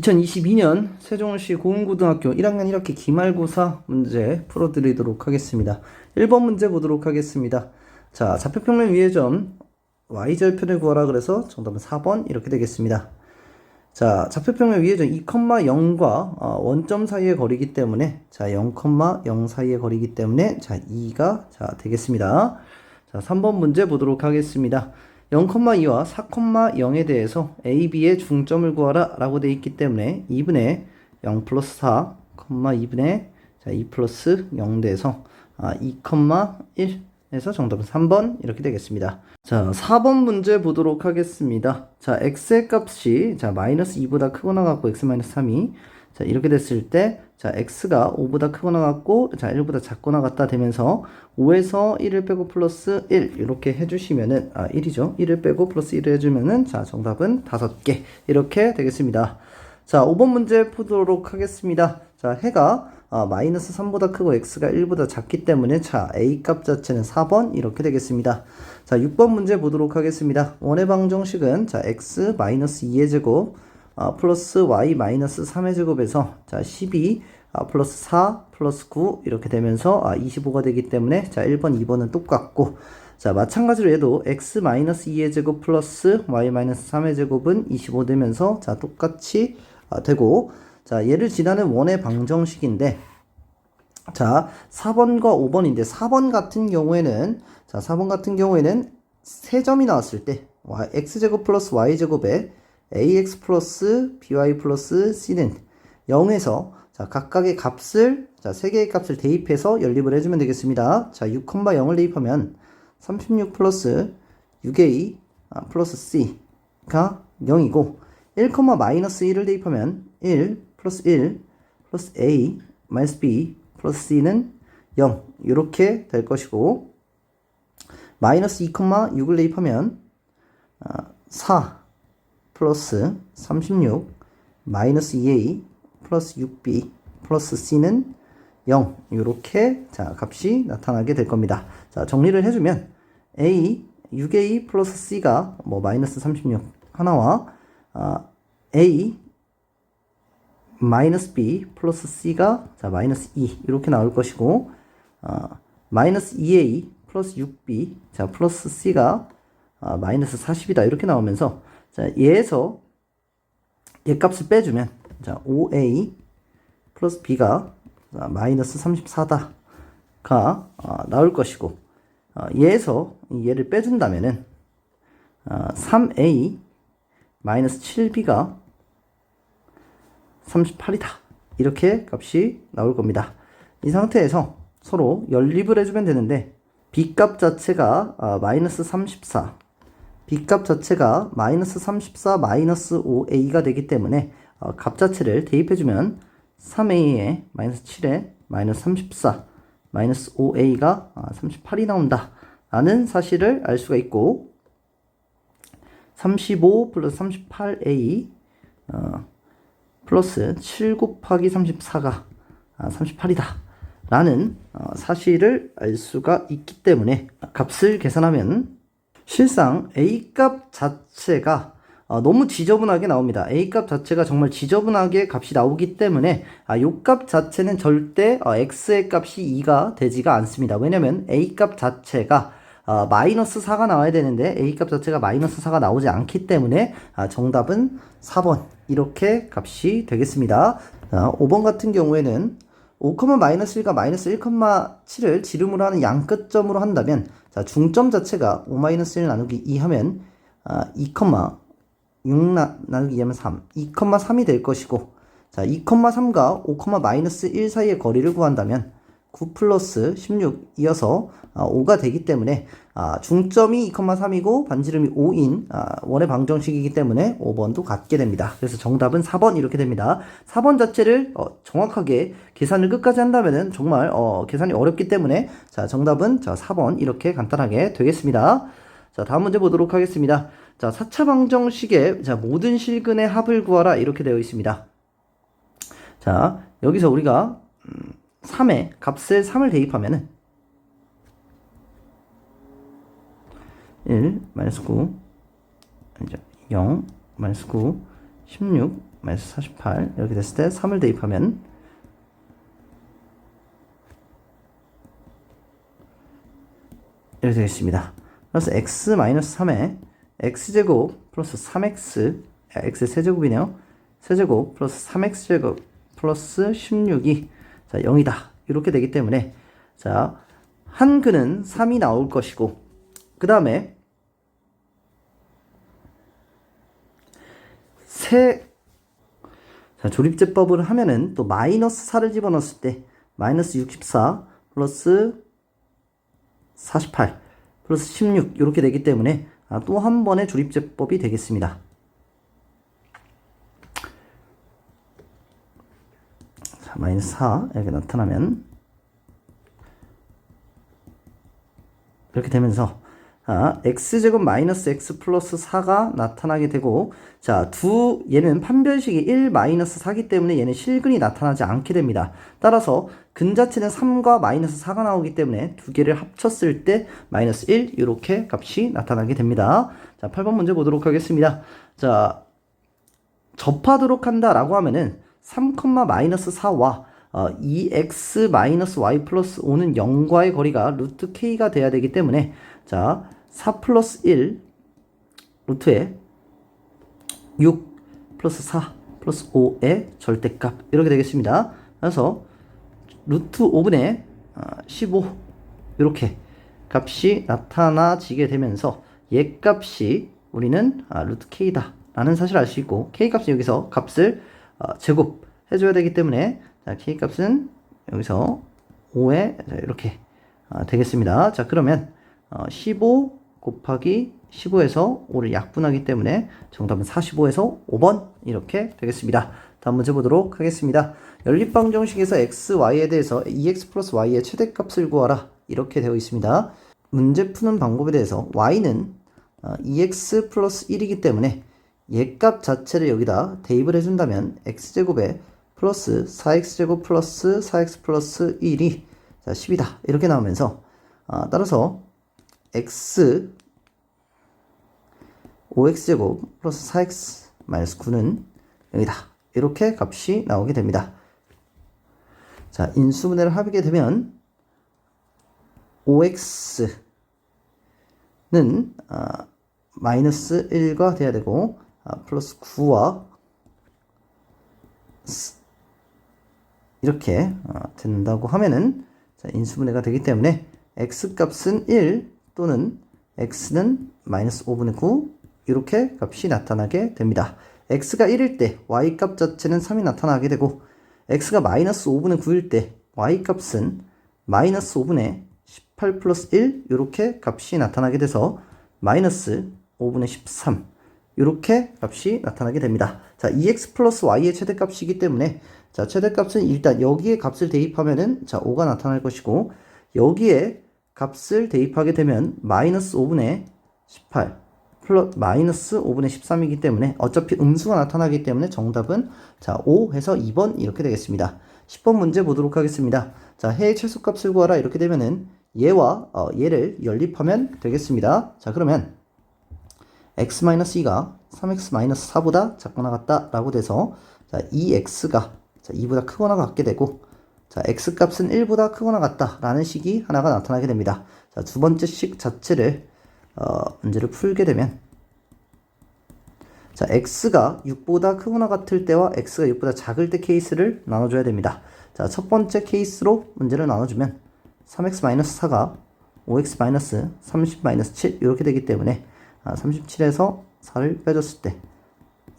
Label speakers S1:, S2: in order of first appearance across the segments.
S1: 2022년 세종시 고흥고등학교 1학년 1학기 기말고사 문제 풀어드리도록 하겠습니다. 1번 문제 보도록 하겠습니다. 자, 좌표평면 위의 점 y절편을 구하라 그래서 정답은 4번 이렇게 되겠습니다. 자, 좌표평면 위의 점 2,0과 원점 사이의 거리이기 때문에 자, 0,0 사이의 거리이기 때문에 자, 2가 되겠습니다. 자, 3번 문제 보도록 하겠습니다. 0,2와 4,0에 대해서 a, b의 중점을 구하라 라고 되어 있기 때문에 2분의 0 플러스 4, 2분의 2 플러스 0 돼서 2,1에서 정답은 3번 이렇게 되겠습니다. 자, 4번 문제 보도록 하겠습니다. 자, x의 값이 마이너스 2보다 크거나 같고 x 마이너스 3이 자, 이렇게 됐을 때 자, x가 5보다 크거나 같고 자, 1보다 작거나 같다 되면서 5에서 1을 빼고 플러스 1 이렇게 해주시면은 1이죠. 1을 빼고 플러스 1을 해주면은 자, 정답은 5개 이렇게 되겠습니다. 자, 5번 문제 보도록 하겠습니다. 자, 해가 마이너스 3보다 크고 x가 1보다 작기 때문에 자, a 값 자체는 4번 이렇게 되겠습니다. 자, 6번 문제 보도록 하겠습니다. 원의 방정식은 자, x 마이너스 2의 제곱 플러스 y 마이너스 3의 제곱에서 자, 12 플러스 4 플러스 9 이렇게 되면서 25가 되기 때문에 자, 1번 2번은 똑같고 자, 마찬가지로 얘도 x 마이너스 2의 제곱 플러스 y 마이너스 3의 제곱은 25 되면서 자, 똑같이 되고 자, 얘를 지나는 원의 방정식인데 자, 4번과 5번인데 4번 같은 경우에는 자, 4번 같은 경우에는 3점이 나왔을 때 x제곱 플러스 y제곱에 ax 플러스 by 플러스 c는 0에서 자, 각각의 값을 자, 3개의 값을 대입해서 연립을 해주면 되겠습니다. 자, 6,0을 대입하면 36 플러스 6a 플러스 c가 0이고 1, 마이너스 1을 대입하면 1 플러스 1 플러스 a 마이너스 b 플러스 c는 0 이렇게 될 것이고 마이너스 2,6을 대입하면 4 플러스 36 마이너스 2a 플러스 6b 플러스 c는 0 이렇게 자, 값이 나타나게 될 겁니다. 자, 정리를 해주면 a 6a 플러스 c가 마이너스 36 하나와 a 마이너스 b 플러스 c가 자, 마이너스 2 이렇게 나올 것이고 마이너스 2a 플러스 6b 자, 플러스 c가 마이너스 40이다 이렇게 나오면서 자, 얘에서 얘 값을 빼주면 자, 5a 플러스 b가 마이너스 34다가 나올 것이고 얘에서 얘를 빼준다면은 3a 마이너스 7b가 38이다 이렇게 값이 나올 겁니다. 이 상태에서 서로 연립을 해주면 되는데 b 값 자체가 마이너스 34 b값 자체가 마이너스 34 마이너스 5a가 되기 때문에 값 자체를 대입해주면 3a에 마이너스 7에 마이너스 34 마이너스 5a가 38이 나온다 라는 사실을 알 수가 있고 35 플러스 38a 플러스 7 곱하기 34가 38이다 라는 사실을 알 수가 있기 때문에 값을 계산하면 실상 A값 자체가 너무 지저분하게 나옵니다. A값 자체가 정말 지저분하게 값이 나오기 때문에 요 값 자체는 절대 X의 값이 2가 되지가 않습니다. 왜냐면 A값 자체가 마이너스 4가 나와야 되는데 A값 자체가 마이너스 4가 나오지 않기 때문에 정답은 4번 이렇게 값이 되겠습니다. 5번 같은 경우에는 5, 마이너스 1과 마이너스 1,7을 지름으로 하는 양끝점으로 한다면 자, 중점 자체가 5 마이너스 1 나누기 2 하면 2,6 나누기 2 하면 3 2,3이 될 것이고 자, 2,3과 5, 마이너스 1 사이의 거리를 구한다면 9 플러스 16 이어서 5가 되기 때문에 중점이 2,3이고 반지름이 5인 원의 방정식이기 때문에 5번도 같게 됩니다. 그래서 정답은 4번 이렇게 됩니다. 4번 자체를 정확하게 계산을 끝까지 한다면은 정말 계산이 어렵기 때문에 자, 정답은 자, 4번 이렇게 간단하게 되겠습니다. 자, 다음 문제 보도록 하겠습니다. 자, 4차 방정식의 자, 모든 실근의 합을 구하라 이렇게 되어 있습니다. 자, 여기서 우리가 3에 값을 3을 대입하면은 1 마이너스 9 0 마이너스 9 16 마이너스 48 이렇게 됐을 때 3을 대입하면 이렇게 되겠습니다. 그래서 x 마이너스 3에 x제곱 플러스 3x x 세제곱이네요. 세제곱 플러스 3x제곱 플러스 16이 자 0이다 이렇게 되기 때문에 자 한근은 3이 나올 것이고 그 다음에 자, 조립제법을 하면은 또 마이너스 4를 집어넣었을 때 마이너스 64 플러스 48 플러스 16 이렇게 되기 때문에 또 한 번의 조립제법이 되겠습니다. 자, 마이너스 4 이렇게 나타나면 이렇게 되면서 x제곱 마이너스 x 플러스 4가 나타나게 되고 자, 얘는 판별식이 1 마이너스 4기 때문에 얘는 실근이 나타나지 않게 됩니다. 따라서 근 자체는 3과 마이너스 4가 나오기 때문에 두 개를 합쳤을 때 마이너스 1 이렇게 값이 나타나게 됩니다. 자, 8번 문제 보도록 하겠습니다. 자, 접하도록 한다라고 하면은 3, 마이너스 4와 2x 마이너스 y 플러스 5는 0과의 거리가 루트 k가 돼야 되기 때문에 자, 4 플러스 1 루트에 6 플러스 4 플러스 5의 절대값 이렇게 되겠습니다. 그래서 루트 5분의 15 이렇게 값이 나타나지게 되면서 얘 값이 우리는 루트 k다 라는 사실을 알 수 있고 k 값은 여기서 값을 제곱해 줘야 되기 때문에 자, k 값은 여기서 5에 이렇게 되겠습니다. 자, 그러면 15 곱하기 15에서 5를 약분하기 때문에 정답은 45에서 5번 이렇게 되겠습니다. 다음 문제 보도록 하겠습니다. 연립방정식에서 x, y에 대해서 2x 플러스 y의 최대값을 구하라 이렇게 되어 있습니다. 문제 푸는 방법에 대해서 y는 2x 플러스 1이기 때문에 얘값 자체를 여기다 대입을 해준다면 x제곱에 플러스 4x제곱 플러스 4x 플러스 1이 자 10이다 이렇게 나오면서 따라서 x 5x제곱 플러스 4x 마이너스 9는 0이다 이렇게 값이 나오게 됩니다. 자, 인수분해를 하게 되면 5x는 마이너스 1과 돼야 되고 플러스 9와 이렇게 된다고 하면은 자, 인수분해가 되기 때문에 x값은 1 또는 x는 마이너스 5분의 9 이렇게 값이 나타나게 됩니다. x가 1일 때 y값 자체는 3이 나타나게 되고 x가 마이너스 5분의 9일 때 y값은 마이너스 5분의 18 플러스 1 이렇게 값이 나타나게 돼서 마이너스 5분의 13 이렇게 값이 나타나게 됩니다. 자, 2x 플러스 y의 최대값이기 때문에 자, 최대값은 일단 여기에 값을 대입하면은 자, 5가 나타날 것이고 여기에 값을 대입하게 되면 마이너스 5분의 18 플러스 마이너스 5분의 13이기 때문에 어차피 음수가 나타나기 때문에 정답은 자, 5 해서 2번 이렇게 되겠습니다. 10번 문제 보도록 하겠습니다. 자, 해의 최소값을 구하라 이렇게 되면은 얘와 얘를 연립하면 되겠습니다. 자, 그러면 x-2가 3x-4보다 작거나 같다 라고 돼서 자, 2x가 자, 2보다 크거나 같게 되고 자, x값은 1보다 크거나 같다 라는 식이 하나가 나타나게 됩니다. 자, 두 번째 식 자체를 문제를 풀게 되면 자, x가 6보다 크거나 같을 때와 x가 6보다 작을 때 케이스를 나눠줘야 됩니다. 자, 첫 번째 케이스로 문제를 나눠주면 3x-4가 5x-30-7 이렇게 되기 때문에 37에서 4를 빼줬을 때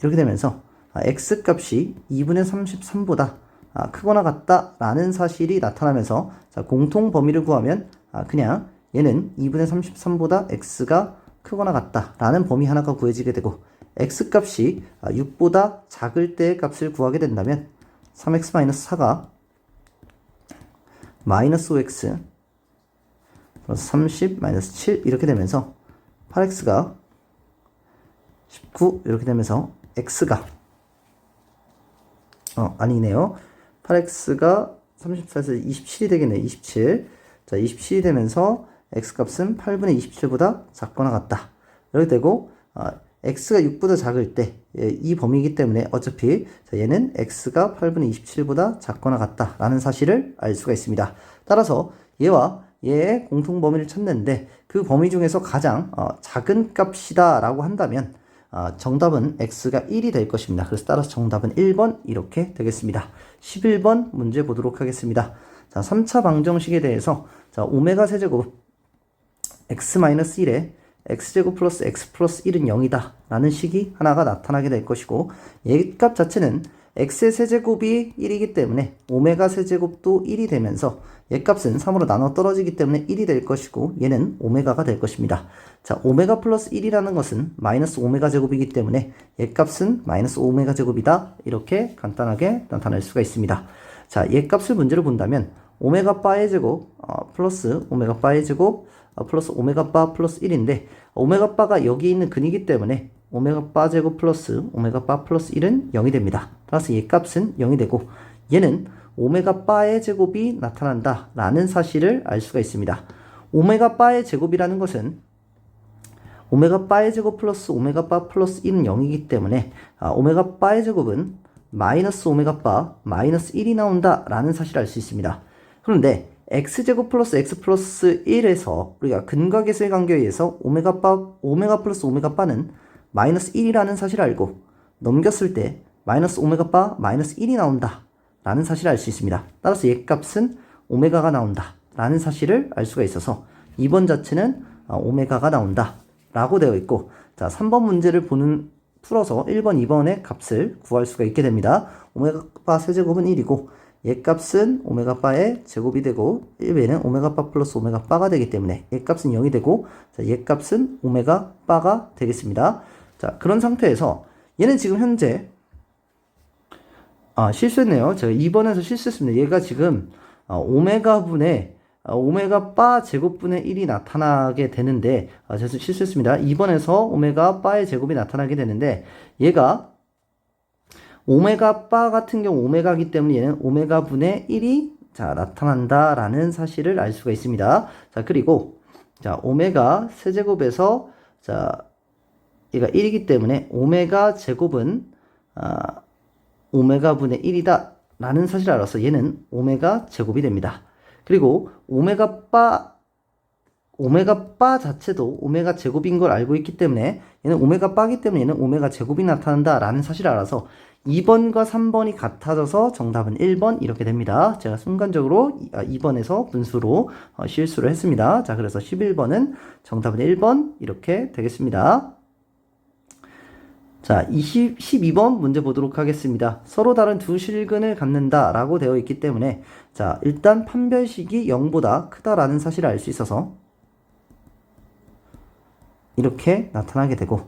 S1: 이렇게 되면서 x값이 2분의 33보다 크거나 같다 라는 사실이 나타나면서 자, 공통 범위를 구하면 그냥 얘는 2분의 33보다 x가 크거나 같다 라는 범위 하나가 구해지게 되고 x값이 6보다 작을 때의 값을 구하게 된다면 3x-4가 마이너스 5x 플러스 30 마이너스 7 이렇게 되면서 8x가 19 이렇게 되면서 x가 아니네요. 8x가 34에서 27이 되겠네요. 27. 자, 27이 되면서 x값은 8분의 27보다 작거나 같다. 이렇게 되고 x가 6보다 작을 때 이 범위이기 때문에 어차피 자, 얘는 x가 8분의 27보다 작거나 같다라는 사실을 알 수가 있습니다. 따라서 얘와 얘의 공통 범위를 찾는데 그 범위 중에서 가장 작은 값이다 라고 한다면 정답은 x가 1이 될 것입니다. 그래서 따라서 정답은 1번 이렇게 되겠습니다. 11번 문제 보도록 하겠습니다. 자, 3차 방정식에 대해서 자, 오메가 세제곱 x-1에 x제곱 플러스 x 플러스 1은 0이다 라는 식이 하나가 나타나게 될 것이고 얘 값 자체는 x의 세제곱이 1이기 때문에 오메가 세제곱도 1이 되면서 얘 값은 3으로 나눠 떨어지기 때문에 1이 될 것이고 얘는 오메가가 될 것입니다. 자, 오메가 플러스 1이라는 것은 마이너스 오메가 제곱이기 때문에 얘 값은 마이너스 오메가 제곱이다 이렇게 간단하게 나타낼 수가 있습니다. 자, 얘 값을 문제로 본다면 오메가 바의 제곱 플러스 오메가 바의 제곱 플러스 오메가 바 플러스 1인데 오메가 바가 여기 있는 근이기 때문에 오메가 바 제곱 플러스 오메가 바 플러스 1은 0이 됩니다. 따라서 얘 값은 0이 되고 얘는 오메가 바의 제곱이 나타난다 라는 사실을 알 수가 있습니다. 오메가 바의 제곱이라는 것은 오메가 바의 제곱 플러스 오메가 바 플러스 1은 0이기 때문에 오메가 바의 제곱은 마이너스 오메가 바 마이너스 1이 나온다 라는 사실을 알 수 있습니다. 그런데 x제곱 플러스 x 플러스 1에서 우리가 근과 계수의 관계에 의해서 오메가 플러스 오메가 바는 마이너스 1이라는 사실을 알고 넘겼을 때 마이너스 오메가 바 마이너스 1이 나온다 라는 사실을 알 수 있습니다. 따라서 얘 값은 오메가가 나온다 라는 사실을 알 수가 있어서 2번 자체는 오메가가 나온다 라고 되어 있고 자 3번 문제를 풀어서 1번, 2번의 값을 구할 수가 있게 됩니다. 오메가 바 세제곱은 1이고 얘 값은 오메가 바의 제곱이 되고 1배는 오메가 바 플러스 오메가 바가 되기 때문에 얘 값은 0이 되고 자, 얘 값은 오메가 바가 되겠습니다. 자, 그런 상태에서 얘는 지금 현재 실수했네요. 제가 2번에서 실수했습니다. 얘가 지금 오메가분의 오메가 바 제곱분의 1이 나타나게 되는데 제가 실수했습니다. 2번에서 오메가 바의 제곱이 나타나게 되는데 얘가 오메가 바 같은 경우 오메가이기 때문에 얘는 오메가 분의 1이 자 나타난다라는 사실을 알 수가 있습니다. 자 그리고 자 오메가 세제곱에서 자 얘가 1이기 때문에 오메가 제곱은 오메가 분의 1이다 라는 사실을 알아서 얘는 오메가 제곱이 됩니다. 그리고 오메가 바 자체도 오메가 제곱인 걸 알고 있기 때문에 얘는 오메가 바기 때문에 얘는 오메가 제곱이 나타난다 라는 사실을 알아서 2번과 3번이 같아져서 정답은 1번 이렇게 됩니다. 제가 순간적으로 2번에서 분수로 실수를 했습니다. 자, 그래서 11번은 정답은 1번 이렇게 되겠습니다. 자, 12번 문제 보도록 하겠습니다. 서로 다른 두 실근을 갖는다 라고 되어 있기 때문에 자, 일단 판별식이 0보다 크다라는 사실을 알 수 있어서 이렇게 나타나게 되고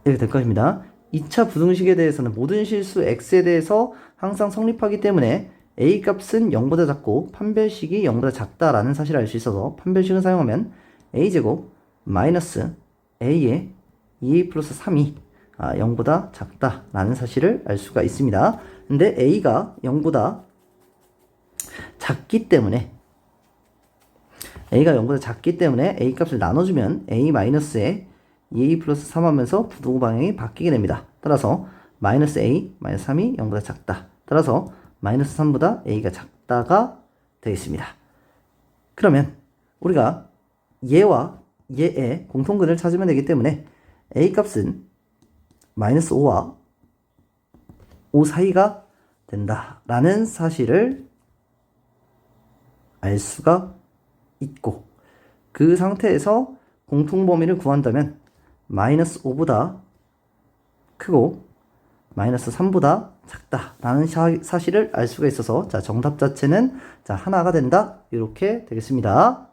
S1: 이렇게 될 것입니다. 2차 부등식에 대해서는 모든 실수 x에 대해서 항상 성립하기 때문에 a 값은 0보다 작고 판별식이 0보다 작다라는 사실을 알 수 있어서 판별식을 사용하면 a제곱 마이너스 a의 2a 플러스 3이 0보다 작다라는 사실을 알 수가 있습니다. 근데 a가 0보다 작기 때문에 a가 0보다 작기 때문에 a 값을 나눠주면 a 마이너스에 2a 플러스 3 하면서 부동 방향이 바뀌게 됩니다. 따라서 마이너스 a 마이너스 3이 0보다 작다. 따라서 마이너스 3보다 a가 작다가 되겠습니다. 그러면 우리가 얘와 얘의 공통근을 찾으면 되기 때문에 a 값은 마이너스 5와 5 사이가 된다라는 사실을 알 수가 있고 그 상태에서 공통범위를 구한다면 마이너스 5보다 크고 마이너스 3보다 작다라는 사실을 알 수가 있어서 자 정답 자체는 자 하나가 된다 이렇게 되겠습니다.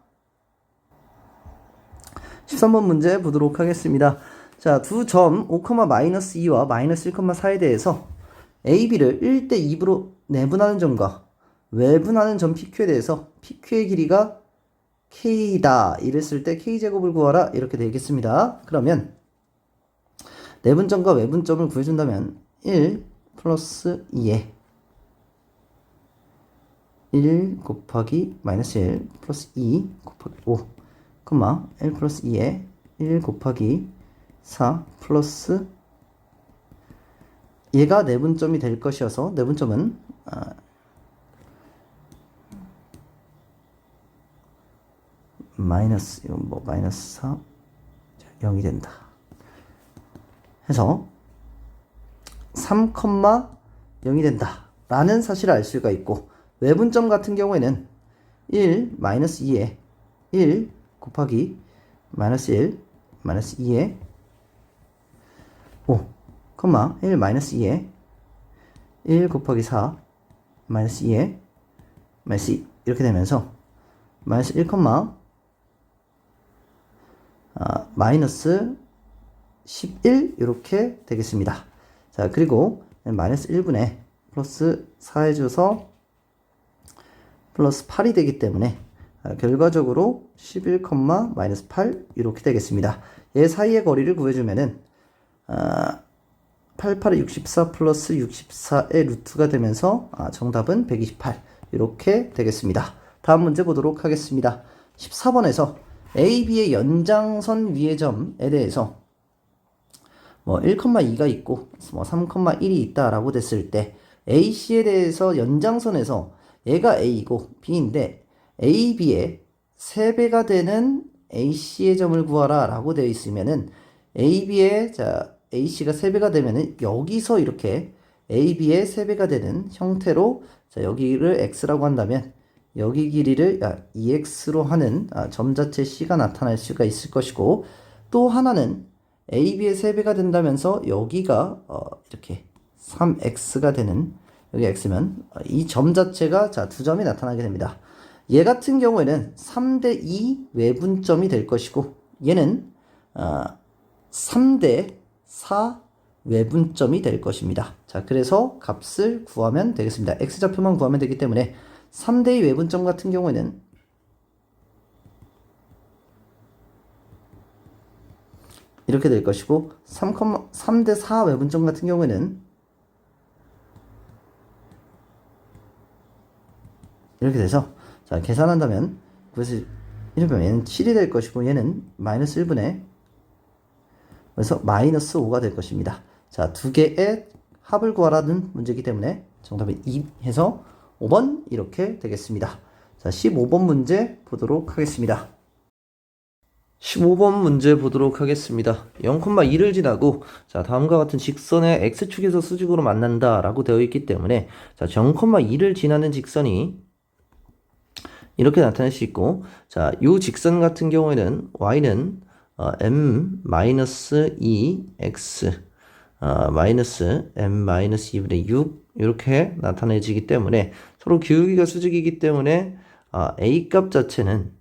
S1: 13번 문제 보도록 하겠습니다. 자, 두 점 5, 마이너스 2와 마이너스 1,4에 대해서 a, b를 1대 2로 내분하는 점과 외분하는 점 PQ에 대해서 PQ의 길이가 K다 이랬을 때 K제곱을 구하라 이렇게 되겠습니다. 그러면 내분점과 외분점을 구해준다면 1 플러스 2에 1 곱하기 마이너스 1 플러스 2 곱하기 5 1 플러스 2에 1 곱하기 4 플러스 얘가 내분점이 될 것이어서 내분점은 마이너스 이건 뭐 마이너스 4 0이 된다 해서 3,0이 된다 라는 사실을 알 수가 있고, 외분점 같은 경우에는 1 마이너스 2에 1 곱하기 마이너스 1 마이너스 2에 5 1 마이너스 2에 1 곱하기 4 마이너스 2에 마이너스 2 이렇게 되면서 마이너스 1, 마이너스 11 이렇게 되겠습니다. 자, 그리고 마이너스 1분의 플러스 4 해줘서 플러스 8이 되기 때문에 결과적으로 11, 마이너스 8 이렇게 되겠습니다. 얘 사이의 거리를 구해주면은 8, 8에 64 플러스 64의 루트가 되면서 정답은 128 이렇게 되겠습니다. 다음 문제 보도록 하겠습니다. 14번에서 A, B의 연장선 위의 점에 대해서 뭐 1,2가 있고 뭐 3,1이 있다라고 됐을 때 AC에 대해서 연장선에서 얘가 A이고 B인데 A, B의 3배가 되는 AC의 점을 구하라 라고 되어 있으면은 A, B의 AC가 3배가 되면은 여기서 이렇게 A, B의 3배가 되는 형태로 여기를 X라고 한다면 여기 길이를 2X로 하는 점 자체 C가 나타날 수가 있을 것이고, 또 하나는 A, B의 3배가 된다면서 여기가 이렇게 3X가 되는, 여기 X면 이 점 자체가 두 점이 나타나게 됩니다. 얘 같은 경우에는 3대2 외분점이 될 것이고, 얘는 3대4 외분점이 될 것입니다. 자, 그래서 값을 구하면 되겠습니다. X좌표만 구하면 되기 때문에 3대2 외분점 같은 경우에는 이렇게 될 것이고, 3대4 외분점 같은 경우에는 이렇게 돼서, 자, 계산한다면, 그래서 이러면 얘는 7이 될 것이고, 얘는 마이너스 1분의, 그래서 마이너스 5가 될 것입니다. 자, 두 개의 합을 구하라는 문제이기 때문에 정답은 2 해서 5번 이렇게 되겠습니다. 자, 15번 문제 보도록 하겠습니다. 15번 문제 보도록 하겠습니다. 0,2를 지나고 다음과 같은 직선의 X축에서 수직으로 만난다 라고 되어 있기 때문에 0,2를 지나는 직선이 이렇게 나타낼 수 있고, 이 직선 같은 경우에는 y는 m-2x 마이너스 m-2분의 6 이렇게 나타내지기 때문에 서로 기울기가 수직이기 때문에 a 값 자체는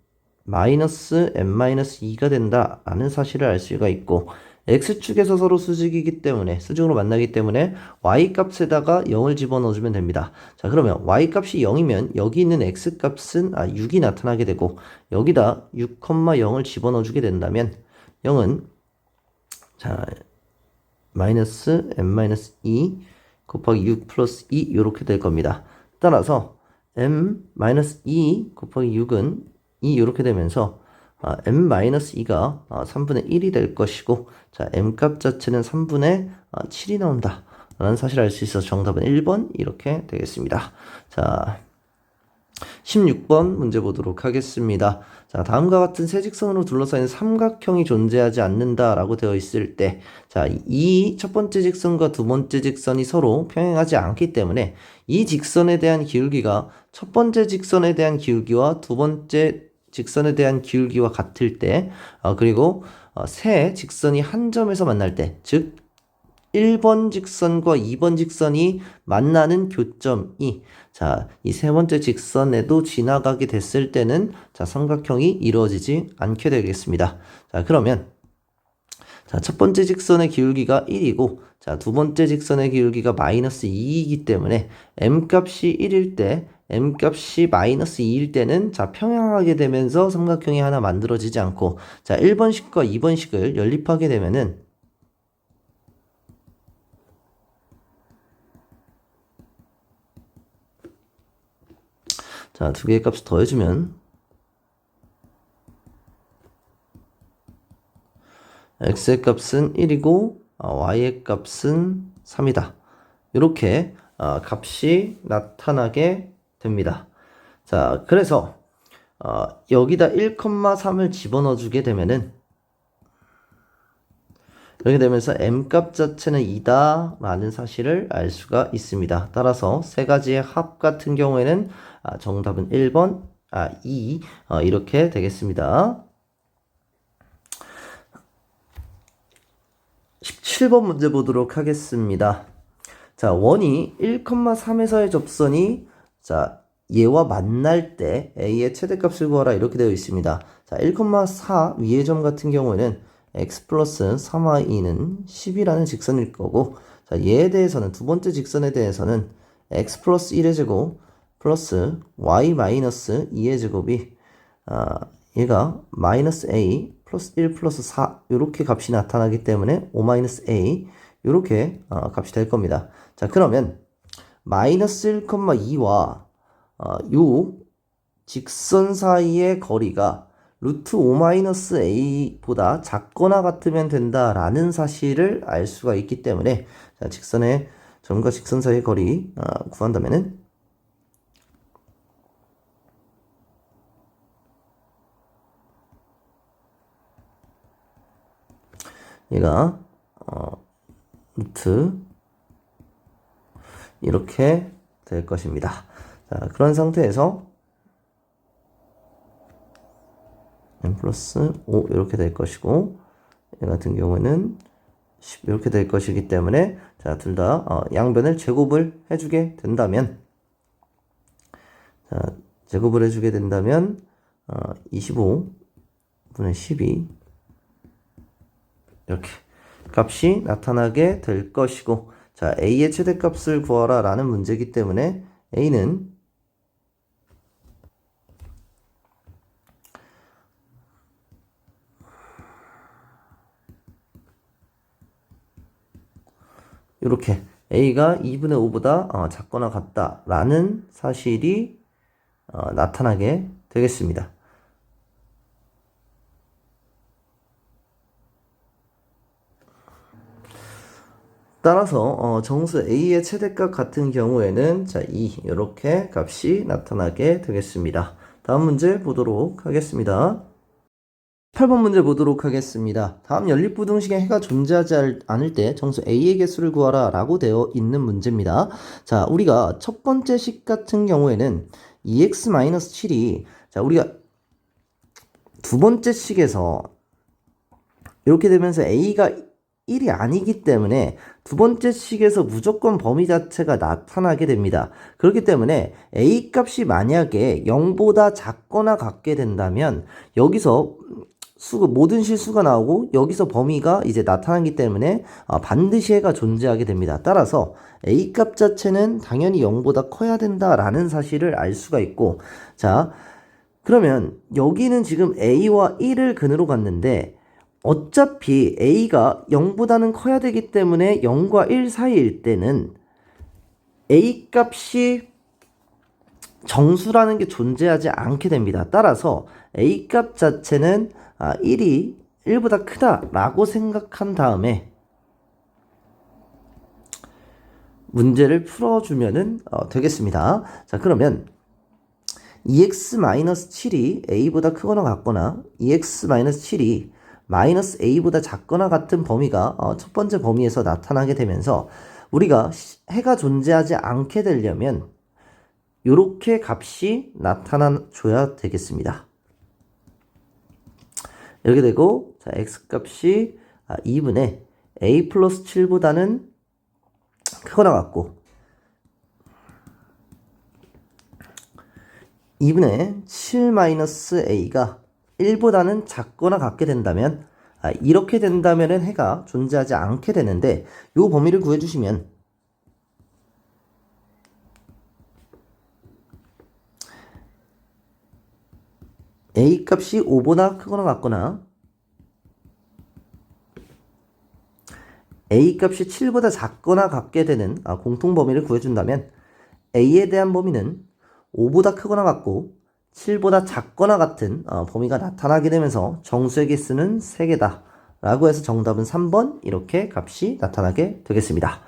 S1: 마이너스 m-2가 된다라는 사실을 알 수가 있고, x축에서 서로 수직이기 때문에 수직으로 만나기 때문에 y값에다가 0을 집어넣어주면 됩니다. 자, 그러면 y값이 0이면 여기 있는 x값은 6이 나타나게 되고, 여기다 6,0을 집어넣어주게 된다면 0은 마이너스 m-2 곱하기 6 플러스 2 이렇게 될 겁니다. 따라서 m-2 곱하기 6은 2 이렇게 되면서 m-2가 3분의 1이 될 것이고, m값 자체는 3분의 7이 나온다 라는 사실을 알 수 있어서 정답은 1번 이렇게 되겠습니다. 자, 16번 문제 보도록 하겠습니다. 자, 다음과 같은 세 직선으로 둘러싸인 삼각형이 존재하지 않는다라고 되어 있을 때, 이 첫 번째 직선과 두 번째 직선이 서로 평행하지 않기 때문에 이 직선에 대한 기울기가 첫 번째 직선에 대한 기울기와 두 번째 직선에 대한 기울기와 같을 때, 그리고 세 직선이 한 점에서 만날 때, 즉 1번 직선과 2번 직선이 만나는 교점이 이 세 번째 직선에도 지나가게 됐을 때는 삼각형이 이루어지지 않게 되겠습니다. 자, 그러면 첫 번째 직선의 기울기가 1이고 두 번째 직선의 기울기가 마이너스 2이기 때문에 m값이 1일 때 m값이 마이너스 2일 때는 평행하게 되면서 삼각형이 하나 만들어지지 않고 1번식과 2번식을 연립하게 되면은 두 개의 값을 더해주면 x의 값은 1이고 y의 값은 3이다. 이렇게 값이 나타나게 됩니다. 자, 그래서 여기다 1,3을 집어넣어 주게 되면은 이렇게 되면서 m값 자체는 2다 라는 사실을 알 수가 있습니다. 따라서 세 가지의 합 같은 경우에는 정답은 1번, 2 이렇게 되겠습니다. 17번 문제 보도록 하겠습니다. 자, 원이 1,3에서의 접선이 자 얘와 만날 때 a의 최대값을 구하라 이렇게 되어 있습니다. 자, 1,4 위의 점 같은 경우에는 x 플러스 3y는 10이라는 직선일 거고, 자, 얘에 대해서는 두 번째 직선에 대해서는 x 플러스 1의 제곱 플러스 y 마이너스 2의 제곱이 얘가 마이너스 a 플러스 1 플러스 4 이렇게 값이 나타나기 때문에 5 마이너스 a 이렇게 값이 될 겁니다. 자, 그러면 마이너스 1,2와 요 직선 사이의 거리가 루트 5 마이너스 a보다 작거나 같으면 된다라는 사실을 알 수가 있기 때문에, 자, 직선의 점과 직선 사이의 거리 구한다면은 얘가 루트 이렇게 될 것입니다. 자, 그런 상태에서 n 플러스 5 이렇게 될 것이고, 얘 같은 경우는 10 이렇게 될 것이기 때문에, 자, 둘 다 양변을 제곱을 해주게 된다면, 자, 제곱을 해주게 된다면 25분의 12 이렇게 값이 나타나게 될 것이고, 자, a의 최대값을 구하라 라는 문제이기 때문에 a는 이렇게 a가 2분의 5보다 작거나 같다라는 사실이 나타나게 되겠습니다. 따라서 정수 a의 최대값 같은 경우에는 자, 2 이렇게 값이 나타나게 되겠습니다. 다음 문제 보도록 하겠습니다. 8번 문제 보도록 하겠습니다. 다음 연립부등식에 해가 존재하지 않을 때 정수 a의 개수를 구하라 라고 되어 있는 문제입니다. 자, 우리가 첫 번째 식 같은 경우에는 2x-7이 자, 우리가 두 번째 식에서 이렇게 되면서 a가 1이 아니기 때문에 두 번째 식에서 무조건 범위 자체가 나타나게 됩니다. 그렇기 때문에 a 값이 만약에 0보다 작거나 같게 된다면 여기서 모든 실수가 나오고 여기서 범위가 이제 나타나기 때문에 반드시 해가 존재하게 됩니다. 따라서 a 값 자체는 당연히 0보다 커야 된다라는 사실을 알 수가 있고, 자, 그러면 여기는 지금 a와 1을 근으로 갔는데 어차피 a가 0보다는 커야 되기 때문에 0과 1 사이일 때는 a 값이 정수라는 게 존재하지 않게 됩니다. 따라서 a 값 자체는 1이 1보다 크다라고 생각한 다음에 문제를 풀어주면 되겠습니다. 자, 그러면 2x-7이 a보다 크거나 같거나 2x-7이 마이너스 a보다 작거나 같은 범위가 첫 번째 범위에서 나타나게 되면서 우리가 해가 존재하지 않게 되려면 이렇게 값이 나타나줘야 되겠습니다. 이렇게 되고, 자, x값이 2분의 a 플러스 7보다는 크거나 같고 2분의 7 마이너스 a가 1보다는 작거나 같게 된다면 이렇게 된다면 해가 존재하지 않게 되는데, 이 범위를 구해주시면 a 값이 5보다 크거나 같거나 a 값이 7보다 작거나 같게 되는 공통 범위를 구해준다면 a에 대한 범위는 5보다 크거나 같고 7보다 작거나 같은 범위가 나타나게 되면서 정수의 개수는 3개다 라고 해서 정답은 3번 이렇게 값이 나타나게 되겠습니다.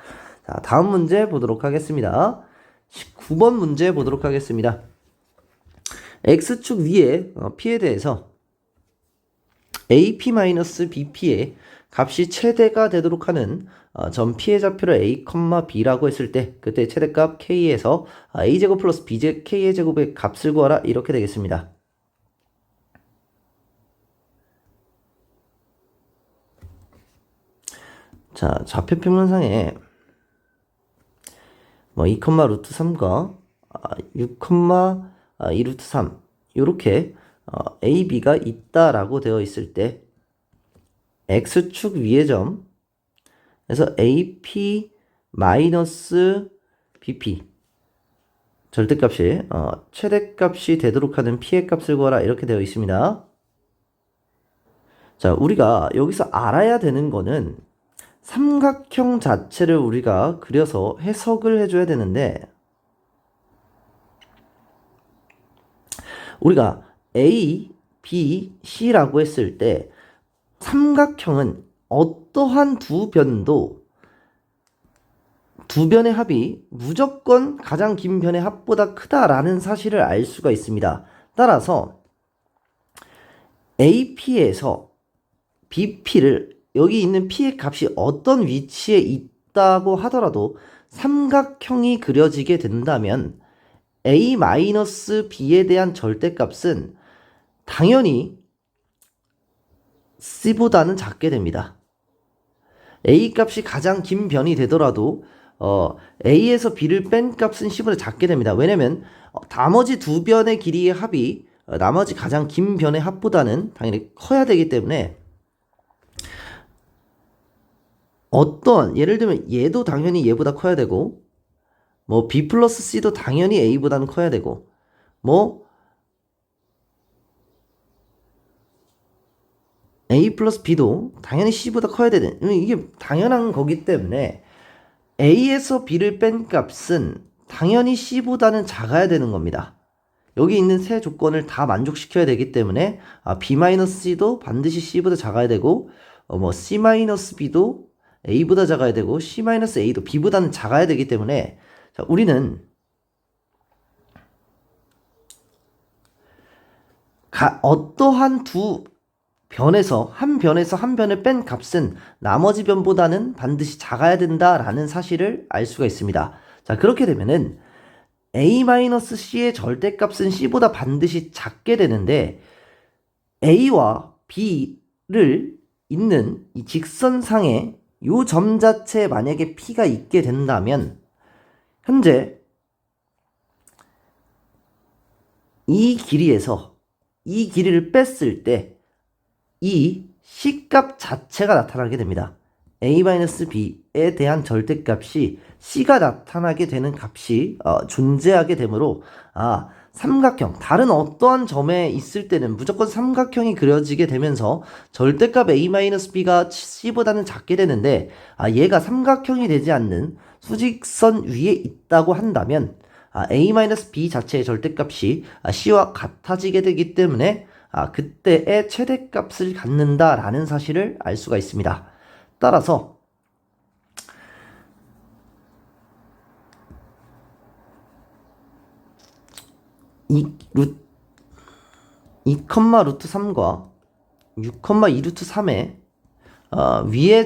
S1: 자, 다음 문제 보도록 하겠습니다. 19번 문제 보도록 하겠습니다. X축 위에 P에 대해서 AP-BP의 값이 최대가 되도록 하는 점 P의 좌표를 A, B라고 했을 때 그때 최대값 K에서 A제곱 플러스 K의 제곱의 값을 구하라 이렇게 되겠습니다. 자, 좌표 평면상에 2, 루트 3과 6, 2 루트 3 요렇게 A, B가 있다라고 되어 있을 때 X축 위의 점에서 AP 마이너스 BP 절대값이 최대값이 되도록 하는 P의 값을 구하라 이렇게 되어 있습니다. 자, 우리가 여기서 알아야 되는 거는 삼각형 자체를 우리가 그려서 해석을 해줘야 되는데 우리가 A, B, C라고 했을 때 삼각형은 어떠한 두 변도 두 변의 합이 무조건 가장 긴 변의 합보다 크다라는 사실을 알 수가 있습니다. 따라서 AP에서 BP를 여기 있는 P의 값이 어떤 위치에 있다고 하더라도 삼각형이 그려지게 된다면 A-B에 대한 절대값은 당연히 C보다는 작게 됩니다. A 값이 가장 긴 변이 되더라도 A에서 B를 뺀 값은 C보다 작게 됩니다. 왜냐면 나머지 두 변의 길이의 합이 나머지 가장 긴 변의 합보다는 당연히 커야 되기 때문에 예를 들면 얘도 당연히 얘보다 커야 되고 B 플러스 C도 당연히 A보다는 커야 되고 A 플러스 B도 당연히 C보다 커야 되는 이게 당연한 거기 때문에 A에서 B를 뺀 값은 당연히 C보다는 작아야 되는 겁니다. 여기 있는 세 조건을 다 만족시켜야 되기 때문에 B-C도 반드시 C보다 작아야 되고 C-B도 A보다 작아야 되고 C-A도 B보다는 작아야 되기 때문에 자, 우리는 어떠한 두 변에서 한 변을 뺀 값은 나머지 변보다는 반드시 작아야 된다라는 사실을 알 수가 있습니다. 자, 그렇게 되면은 A-C의 절대값은 C보다 반드시 작게 되는데 A와 B를 있는 이 직선상에 요 점 자체에 만약에 P가 있게 된다면 현재 이 길이에서 이 길이를 뺐을 때 이 C값 자체가 나타나게 됩니다. A-B에 대한 절대값이 C가 나타나게 되는 값이 존재하게 되므로 삼각형, 다른 어떠한 점에 있을 때는 무조건 삼각형이 그려지게 되면서 절대값 A-B가 C보다는 작게 되는데 얘가 삼각형이 되지 않는 수직선 위에 있다고 한다면 A-B 자체의 절대값이 C와 같아지게 되기 때문에 그때의 최대값을 갖는다라는 사실을 알 수가 있습니다. 따라서 루트 3과 6, 2 루트 3의 위의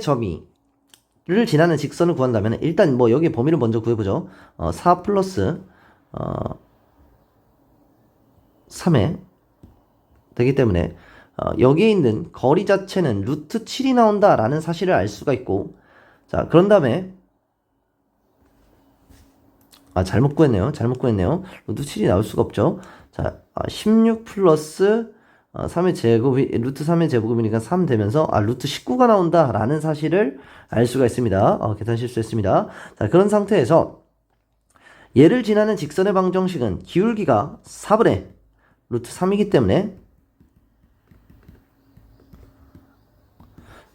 S1: 를 지나는 직선을 구한다면 일단 여기 범위를 먼저 구해보죠. 4 플러스 3에 되기 때문에 여기에 있는 거리 자체는 루트 7이 나온다라는 사실을 알 수가 있고 자, 그런 다음에 잘못 구했네요. 루트 7이 나올 수가 없죠. 자, 16 플러스 3의 제곱이 루트 3의 제곱이니까 3 되면서 루트 19가 나온다라는 사실을 알 수가 있습니다. 계산 실수했습니다. 자, 그런 상태에서 얘를 지나는 직선의 방정식은 기울기가 4분의 루트 3이기 때문에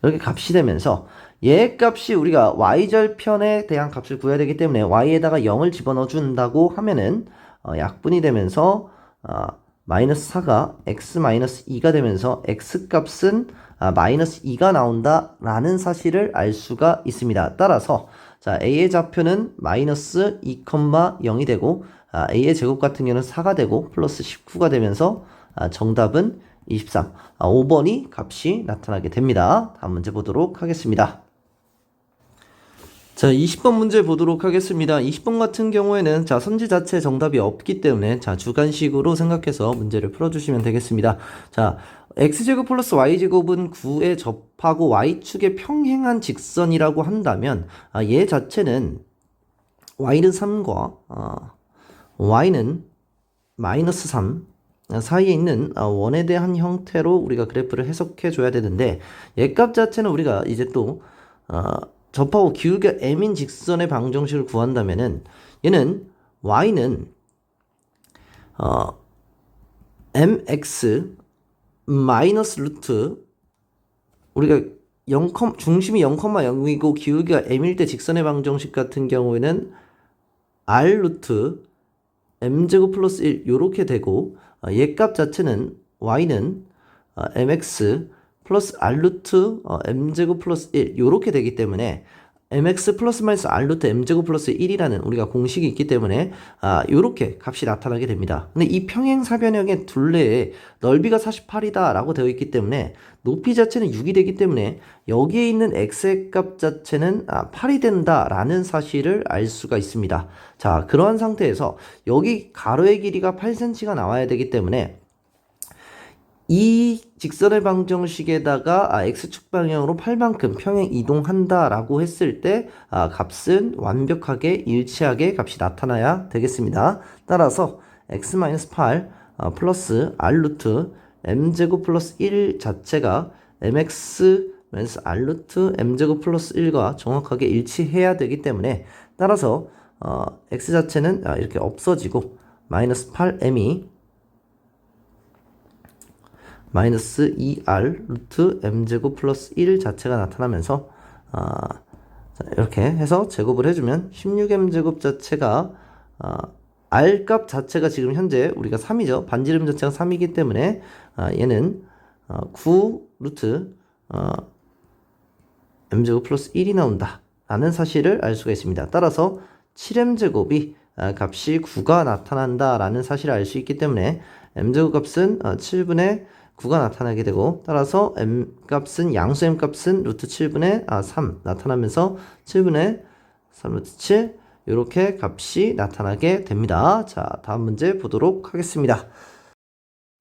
S1: 이렇게 값이 되면서 얘 값이 우리가 y절편에 대한 값을 구해야 되기 때문에 y에다가 0을 집어넣어 준다고 하면은 약분이 되면서 마이너스 4가 x 마이너스 2가 되면서 x 값은 마이너스 2가 나온다 라는 사실을 알 수가 있습니다. 따라서 자, a의 좌표는 마이너스 2,0이 되고 a의 제곱 같은 경우는 4가 되고 플러스 19가 되면서 정답은 23. 5번이 값이 나타나게 됩니다. 다음 문제 보도록 하겠습니다. 자, 20번 문제 보도록 하겠습니다. 20번 같은 경우에는 자, 선지 자체 정답이 없기 때문에 자, 주관식으로 생각해서 문제를 풀어주시면 되겠습니다. 자, x제곱 플러스 y제곱은 9에 접하고 y축에 평행한 직선이라고 한다면 얘 자체는 y는 3과 y는 마이너스 3 사이에 있는 원에 대한 형태로 우리가 그래프를 해석해 줘야 되는데 얘 값 자체는 우리가 이제 또 접하고 기울기가 m인 직선의 방정식을 구한다면은 얘는 y는 mx 마이너스 루트 우리가 0, 중심이 0,0이고 기울기가 m일 때 직선의 방정식 같은 경우에는 r 루트 m제곱 플러스 1 요렇게 되고 얘 값 자체는 y는 mx 플러스 r 루트 m제곱 플러스 1 요렇게 되기 때문에 mx 플러스 마이너스 r 루트 m제곱 플러스 1이라는 우리가 공식이 있기 때문에 요렇게 값이 나타나게 됩니다. 근데 이 평행사변형의 둘레의 넓이가 48이다 라고 되어 있기 때문에 높이 자체는 6이 되기 때문에 여기에 있는 x의 값 자체는 8이 된다 라는 사실을 알 수가 있습니다. 자, 그러한 상태에서 여기 가로의 길이가 8cm가 나와야 되기 때문에 이 직선의 방정식에다가 x축 방향으로 8만큼 평행 이동한다 라고 했을 때 값은 완벽하게 일치하게 값이 나타나야 되겠습니다. 따라서 x-8 플러스 r 루트 m제곱 플러스 1 자체가 mx 마이너스 r 루트 m제곱 플러스 1과 정확하게 일치해야 되기 때문에 따라서 x 자체는 이렇게 없어지고 마이너스 8m이 마이너스 2r 루트 m제곱 플러스 1 자체가 나타나면서 이렇게 해서 제곱을 해주면 16m제곱 자체가 r 값 자체가 지금 현재 우리가 3이죠. 반지름 자체가 3이기 때문에 얘는 9 루트 m제곱 플러스 1이 나온다 라는 사실을 알 수가 있습니다. 따라서 7m제곱이 값이 9가 나타난다 라는 사실을 알 수 있기 때문에 m제곱 값은 7분의 9가 나타나게 되고 따라서 m값은 양수 m값은 루트 7분의 3 나타나면서 7분의 3 루트 7 이렇게 값이 나타나게 됩니다. 자, 다음 문제 보도록 하겠습니다.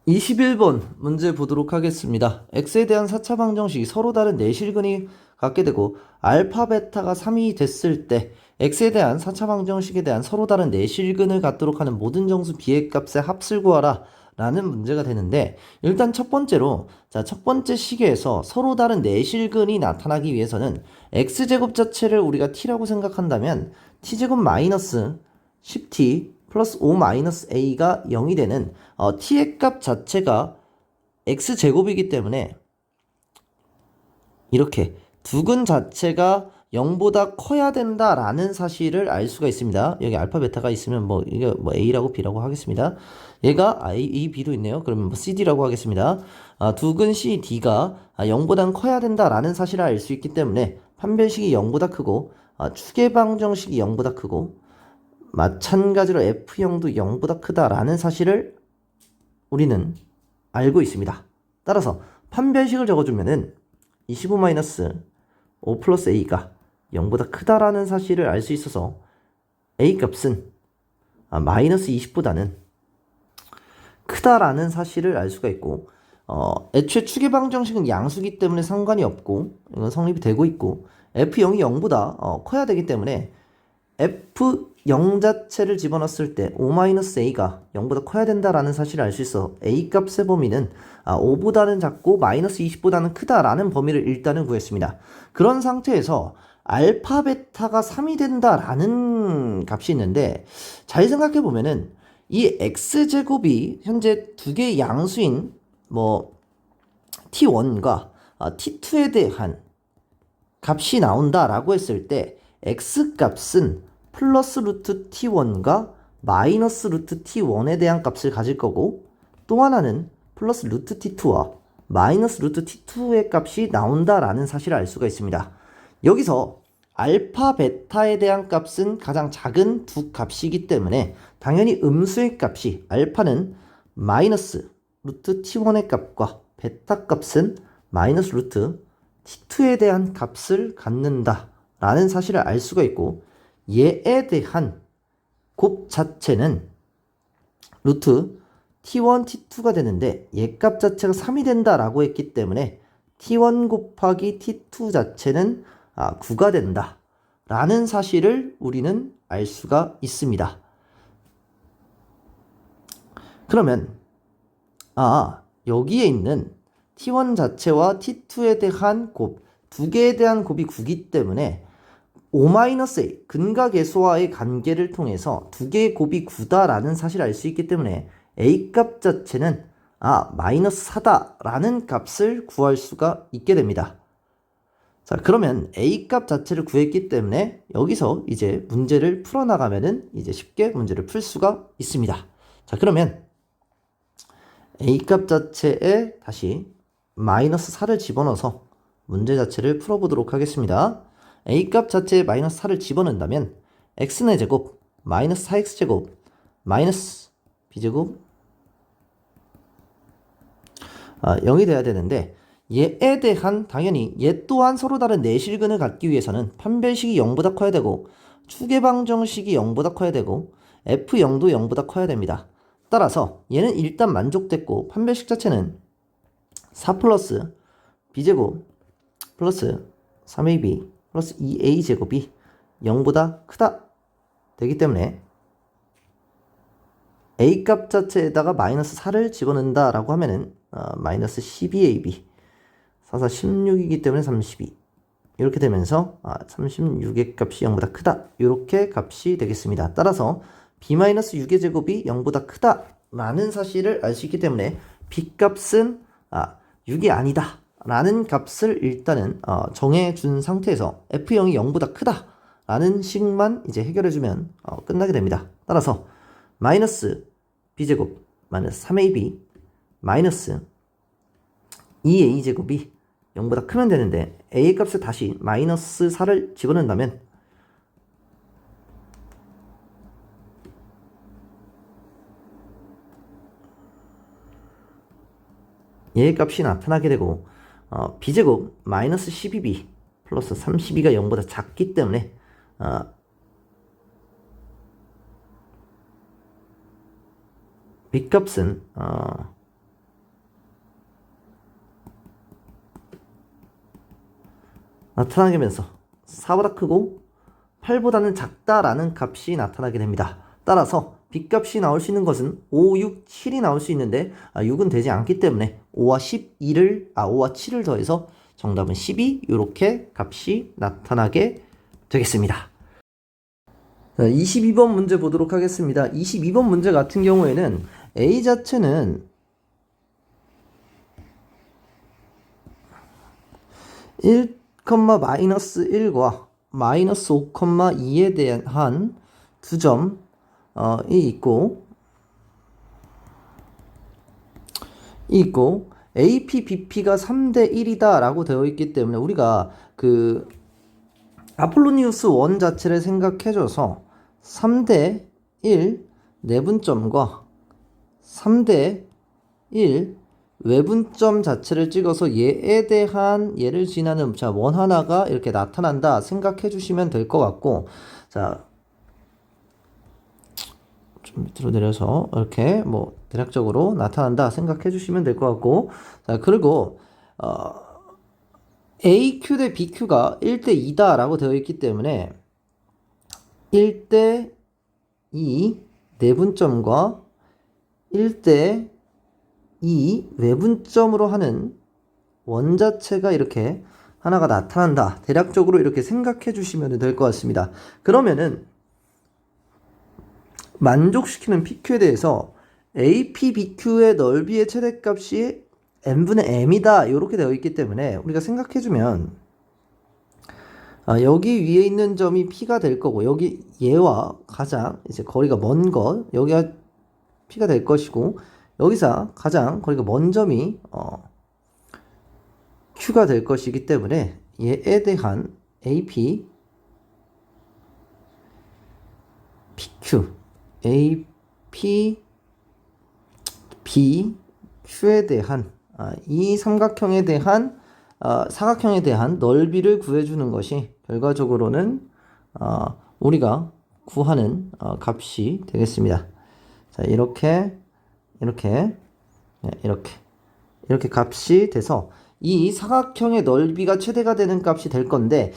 S1: 21번 문제 보도록 하겠습니다. x에 대한 4차 방정식이 서로 다른 내실근이 갖게 되고 알파 베타가 3이 됐을 때 x에 대한 4차 방정식에 대한 서로 다른 내실근을 갖도록 하는 모든 정수 b의 값의 합을 구하라 라는 문제가 되는데 일단 첫 번째로 자, 첫 번째 식에서 서로 다른 내실근이 나타나기 위해서는 x제곱 자체를 우리가 t라고 생각한다면 t제곱 마이너스 10t 플러스 5 마이너스 a가 0이 되는 t의 값 자체가 x제곱이기 때문에 이렇게 두근 자체가 0보다 커야 된다라는 사실을 알 수가 있습니다. 여기 알파 베타가 있으면 이게 a라고 b라고 하겠습니다. 얘가 a, b도 있네요. 그러면 cd라고 하겠습니다. 두근 c, d가 0보다 커야 된다라는 사실을 알 수 있기 때문에 판별식이 0보다 크고 추계 방정식이 0보다 크고 마찬가지로 f형도 0보다 크다라는 사실을 우리는 알고 있습니다. 따라서 판별식을 적어주면은 25-5 플러스 a가 0보다 크다라는 사실을 알 수 있어서 a 값은 마이너스 20보다는 크다라는 사실을 알 수가 있고 애초에 추계 방정식은 양수기 때문에 상관이 없고 이건 성립이 되고 있고 f0이 0보다 커야 되기 때문에 f0 자체를 집어넣었을 때 5-a가 0보다 커야 된다라는 사실을 알 수 있어 a 값의 범위는 5보다는 작고 마이너스 20보다는 크다라는 범위를 일단은 구했습니다. 그런 상태에서 알파 베타가 3이 된다라는 값이 있는데 잘 생각해 보면은 이 x제곱이 현재 두 개의 양수인 t1과 t2에 대한 값이 나온다라고 했을 때 x 값은 플러스 루트 t1과 마이너스 루트 t1에 대한 값을 가질 거고 또 하나는 플러스 루트 t2와 마이너스 루트 t2의 값이 나온다라는 사실을 알 수가 있습니다. 여기서 알파, 베타에 대한 값은 가장 작은 두 값이기 때문에 당연히 음수의 값이 알파는 마이너스 루트 t1의 값과 베타 값은 마이너스 루트 t2에 대한 값을 갖는다 라는 사실을 알 수가 있고, 얘에 대한 곱 자체는 루트 t1, t2가 되는데 얘 값 자체가 3이 된다라고 했기 때문에 t1 곱하기 t2 자체는 9가 된다 라는 사실을 우리는 알 수가 있습니다. 그러면 여기에 있는 t1 자체와 t2에 대한 곱, 두 개에 대한 곱이 9기 때문에 O-A 근각계수와의 관계를 통해서 두 개의 곱이 9다라는 사실을 알 수 있기 때문에 A 값 자체는 마이너스 4다라는 값을 구할 수가 있게 됩니다. 자, 그러면 A 값 자체를 구했기 때문에 여기서 이제 문제를 풀어나가면은 이제 쉽게 문제를 풀 수가 있습니다. 자, 그러면 A 값 자체에 다시 마이너스 4를 집어넣어서 문제 자체를 풀어보도록 하겠습니다. A 값 자체에 마이너스 4를 집어넣는다면 x의 제곱 마이너스 4x 제곱 마이너스 b제곱 0이 돼야 되는데, 얘에 대한 당연히 얘 또한 서로 다른 내실근을 갖기 위해서는 판별식이 0보다 커야 되고 추계방정식이 0보다 커야 되고 f0도 0보다 커야 됩니다. 따라서 얘는 일단 만족됐고 판별식 자체는 4 플러스 b제곱 플러스 3ab 플러스 2a 제곱이 0보다 크다 되기 때문에 a 값 자체에다가 마이너스 4를 집어넣는다 라고 하면은 마이너스 12ab 4, 4, 16이기 때문에 32 이렇게 되면서 36의 값이 0보다 크다 이렇게 값이 되겠습니다. 따라서 b-6의 제곱이 0보다 크다 라는 사실을 알 수 있기 때문에 b 값은 6이 아니다 라는 값을 일단은 정해준 상태에서 f0이 0보다 크다 라는 식만 이제 해결해주면 끝나게 됩니다. 따라서 마이너스 b제곱 마이너스 3ab 마이너스 2a 제곱이 0보다 크면 되는데 a 값을 다시 마이너스 4를 집어넣는다면 얘의 값이 나타나게 되고 b제곱 마이너스 12b 플러스 32가 0보다 작기 때문에 b 값은 나타나게 되면서 4보다 크고 8보다는 작다라는 값이 나타나게 됩니다. 따라서 b 값이 나올 수 있는 것은 5, 6, 7이 나올 수 있는데 6은 되지 않기 때문에 5와 7을 더해서 정답은 12 이렇게 값이 나타나게 되겠습니다. 자, 22번 문제 보도록 하겠습니다. 22번 문제 같은 경우에는 a 자체는 1, 마이너스 1과 마이너스 5, 2에 대한 두 점이 있고 AP, BP가 3대 1이다 라고 되어 있기 때문에 우리가 그 아폴로니우스 원 자체를 생각해줘서 3대 1 내분점과 3대 1 외분점 자체를 찍어서 얘에 대한 얘를 지나는 원 하나가 이렇게 나타난다 생각해 주시면 될 것 같고, 자, 좀 밑으로 내려서 이렇게 뭐 대략적으로 나타난다 생각해 주시면 될 것 같고, 자, 그리고 AQ 대 BQ가 1대 2다 라고 되어 있기 때문에 1대 2 내분점과 1대 2 외분점으로 하는 원 자체가 이렇게 하나가 나타난다. 대략적으로 이렇게 생각해 주시면 될 것 같습니다. 그러면은 만족시키는 PQ에 대해서 AP, BQ의 넓이의 최대값이 n분의 m이다 이렇게 되어 있기 때문에 우리가 생각해주면 여기 위에 있는 점이 P가 될 거고 여기 얘와 가장 이제 거리가 먼 것 여기가 P가 될 것이고 여기서 가장 거리가 먼 점이 Q가 될 것이기 때문에 얘에 대한 AP, PQ, AP, BQ에 대한 이 삼각형에 대한 사각형에 대한 넓이를 구해주는 것이 결과적으로는 우리가 구하는 값이 되겠습니다. 자, 이렇게 값이 돼서 이 사각형의 넓이가 최대가 되는 값이 될 건데,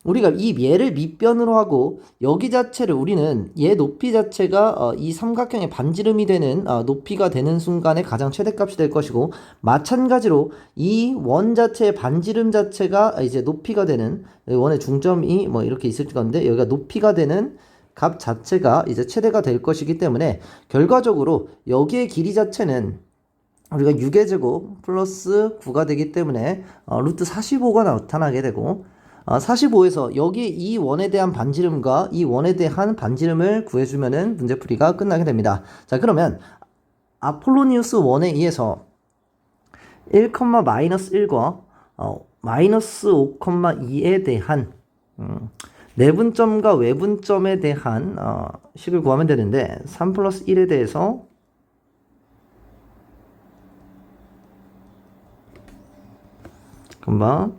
S1: 우리가 이 얘를 밑변으로 하고 여기 자체를 우리는 얘 높이 자체가 이 삼각형의 반지름이 되는 높이가 되는 순간에 가장 최대값이 될 것이고, 마찬가지로 이 원 자체의 반지름 자체가 이제 높이가 되는, 원의 중점이 뭐 이렇게 있을 건데 여기가 높이가 되는 값 자체가 이제 최대가 될 것이기 때문에 결과적으로 여기의 길이 자체는 우리가 6의 제곱 플러스 9가 되기 때문에 루트 45가 나타나게 되고, 45에서 여기 이 원에 대한 반지름과 이 원에 대한 반지름을 구해주면은 문제풀이가 끝나게 됩니다. 자, 그러면 아폴로니우스 1에 의해서 1,-1과 마이너스 5,2에 대한 내분점과 외분점에 대한 식을 구하면 되는데, 3 플러스 1에 대해서 금방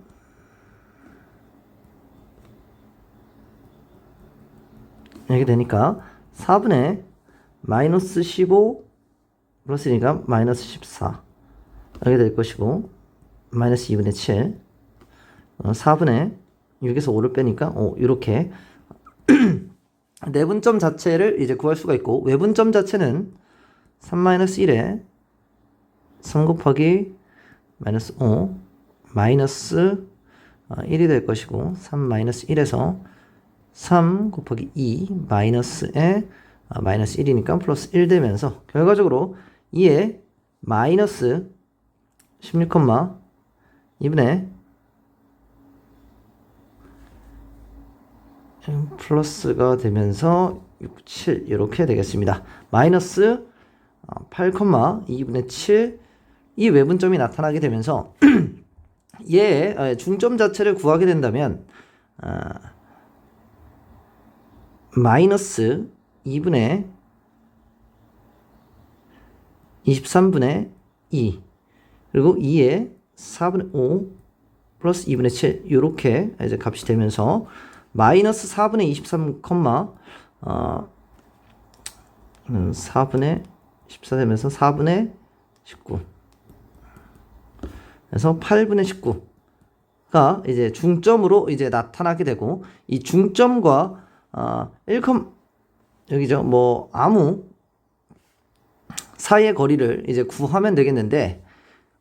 S1: 이렇게 되니까 4분의 마이너스 15 플러스 1이니까 마이너스 14 이렇게 될 것이고, 마이너스 2분의 7 4분의 6에서 5를 빼니까 이렇게 내분점 자체를 이제 구할 수가 있고, 외분점 자체는 3-1에 3 곱하기 마이너스 5 마이너스 1이 될 것이고, 3-1에서 3 곱하기 2 마이너스에 마이너스 1이니까 플러스 1 되면서 결과적으로 2에 마이너스 16,2분의 플러스가 되면서 6, 7 이렇게 되겠습니다. 마이너스 8,2분의 7 이 외분점이 나타나게 되면서 얘의 중점 자체를 구하게 된다면 마이너스 2분의 23분의 2 그리고 2에 4분의 5 플러스 2분의 7 이렇게 이제 값이 되면서 마이너스 4분의 23, 4분의 14 되면서 4분의 19 그래서 8분의 19가 이제 중점으로 이제 나타나게 되고, 이 중점과 1, 여기죠. 뭐 아무 사이의 거리를 이제 구하면 되겠는데,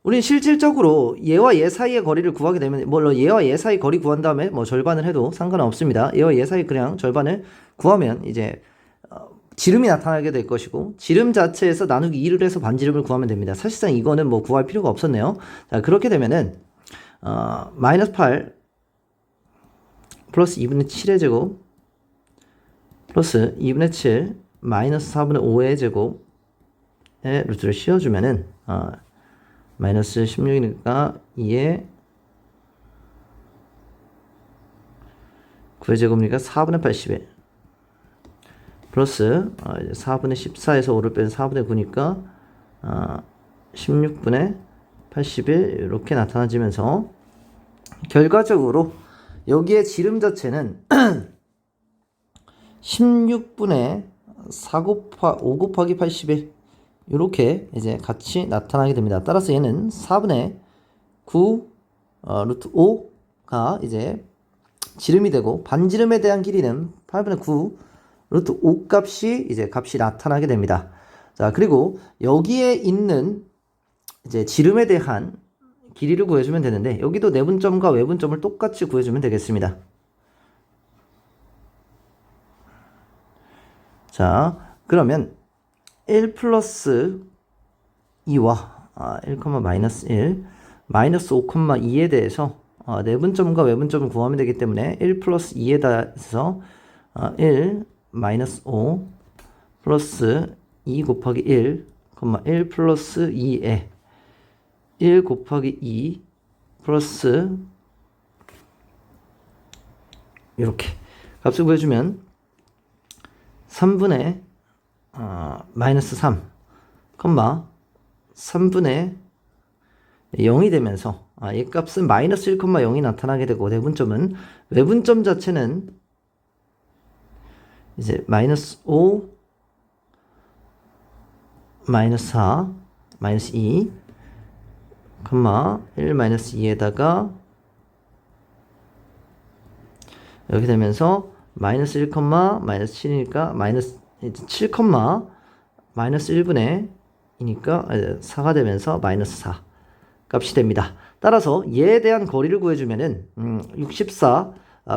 S1: 우린 실질적으로 얘와 얘 사이의 거리를 구하게 되면, 물론 얘와 얘 사이 거리 구한 다음에 뭐 절반을 해도 상관은 없습니다. 얘와 얘 사이 그냥 절반을 구하면 이제 지름이 나타나게 될 것이고, 지름 자체에서 나누기 2를 해서 반지름을 구하면 됩니다. 사실상 이거는 뭐 구할 필요가 없었네요. 자, 그렇게 되면은 마이너스 8 플러스 2분의 7의 제곱 플러스 2분의 7 마이너스 4분의 5의 제곱의 루트를 씌워주면은 마이너스 16이니까 2의 9의 제곱이니까 4분의 81 플러스 4분의 14에서 5를 빼면 4분의 9니까 16분의 81 이렇게 나타나지면서 결과적으로 여기에 지름 자체는 16분의 5 곱하기 81 이렇게 이제 같이 나타나게 됩니다. 따라서 얘는 4분의 9 루트 5가 이제 지름이 되고, 반지름에 대한 길이는 8분의 9 루트 5 값이 이제 값이 나타나게 됩니다. 자, 그리고 여기에 있는 이제 지름에 대한 길이를 구해주면 되는데, 여기도 내분점과 외분점을 똑같이 구해주면 되겠습니다. 자, 그러면 1 플러스 2와 1, 마이너스 1 마이너스 5,2에 대해서 내분점과 외분점을 구하면 되기 때문에 1 플러스 2에 대해서 1 마이너스 5 플러스 2 곱하기 1 1 플러스 2에 1 곱하기 2 플러스 이렇게 값을 구해주면 3분의 마이너스 3, 3분의 0이 되면서 이 값은 마이너스 1,0이 나타나게 되고 외분점 자체는 이제 마이너스 5, 마이너스 4, 마이너스 2, 1 마이너스 2에다가 이렇게 되면서 마이너스 1, 마이너스 7이니까 마이너스 7, 마이너스 1분의 2니까 4가 되면서 마이너스 4 값이 됩니다. 따라서 얘에 대한 거리를 구해주면은 64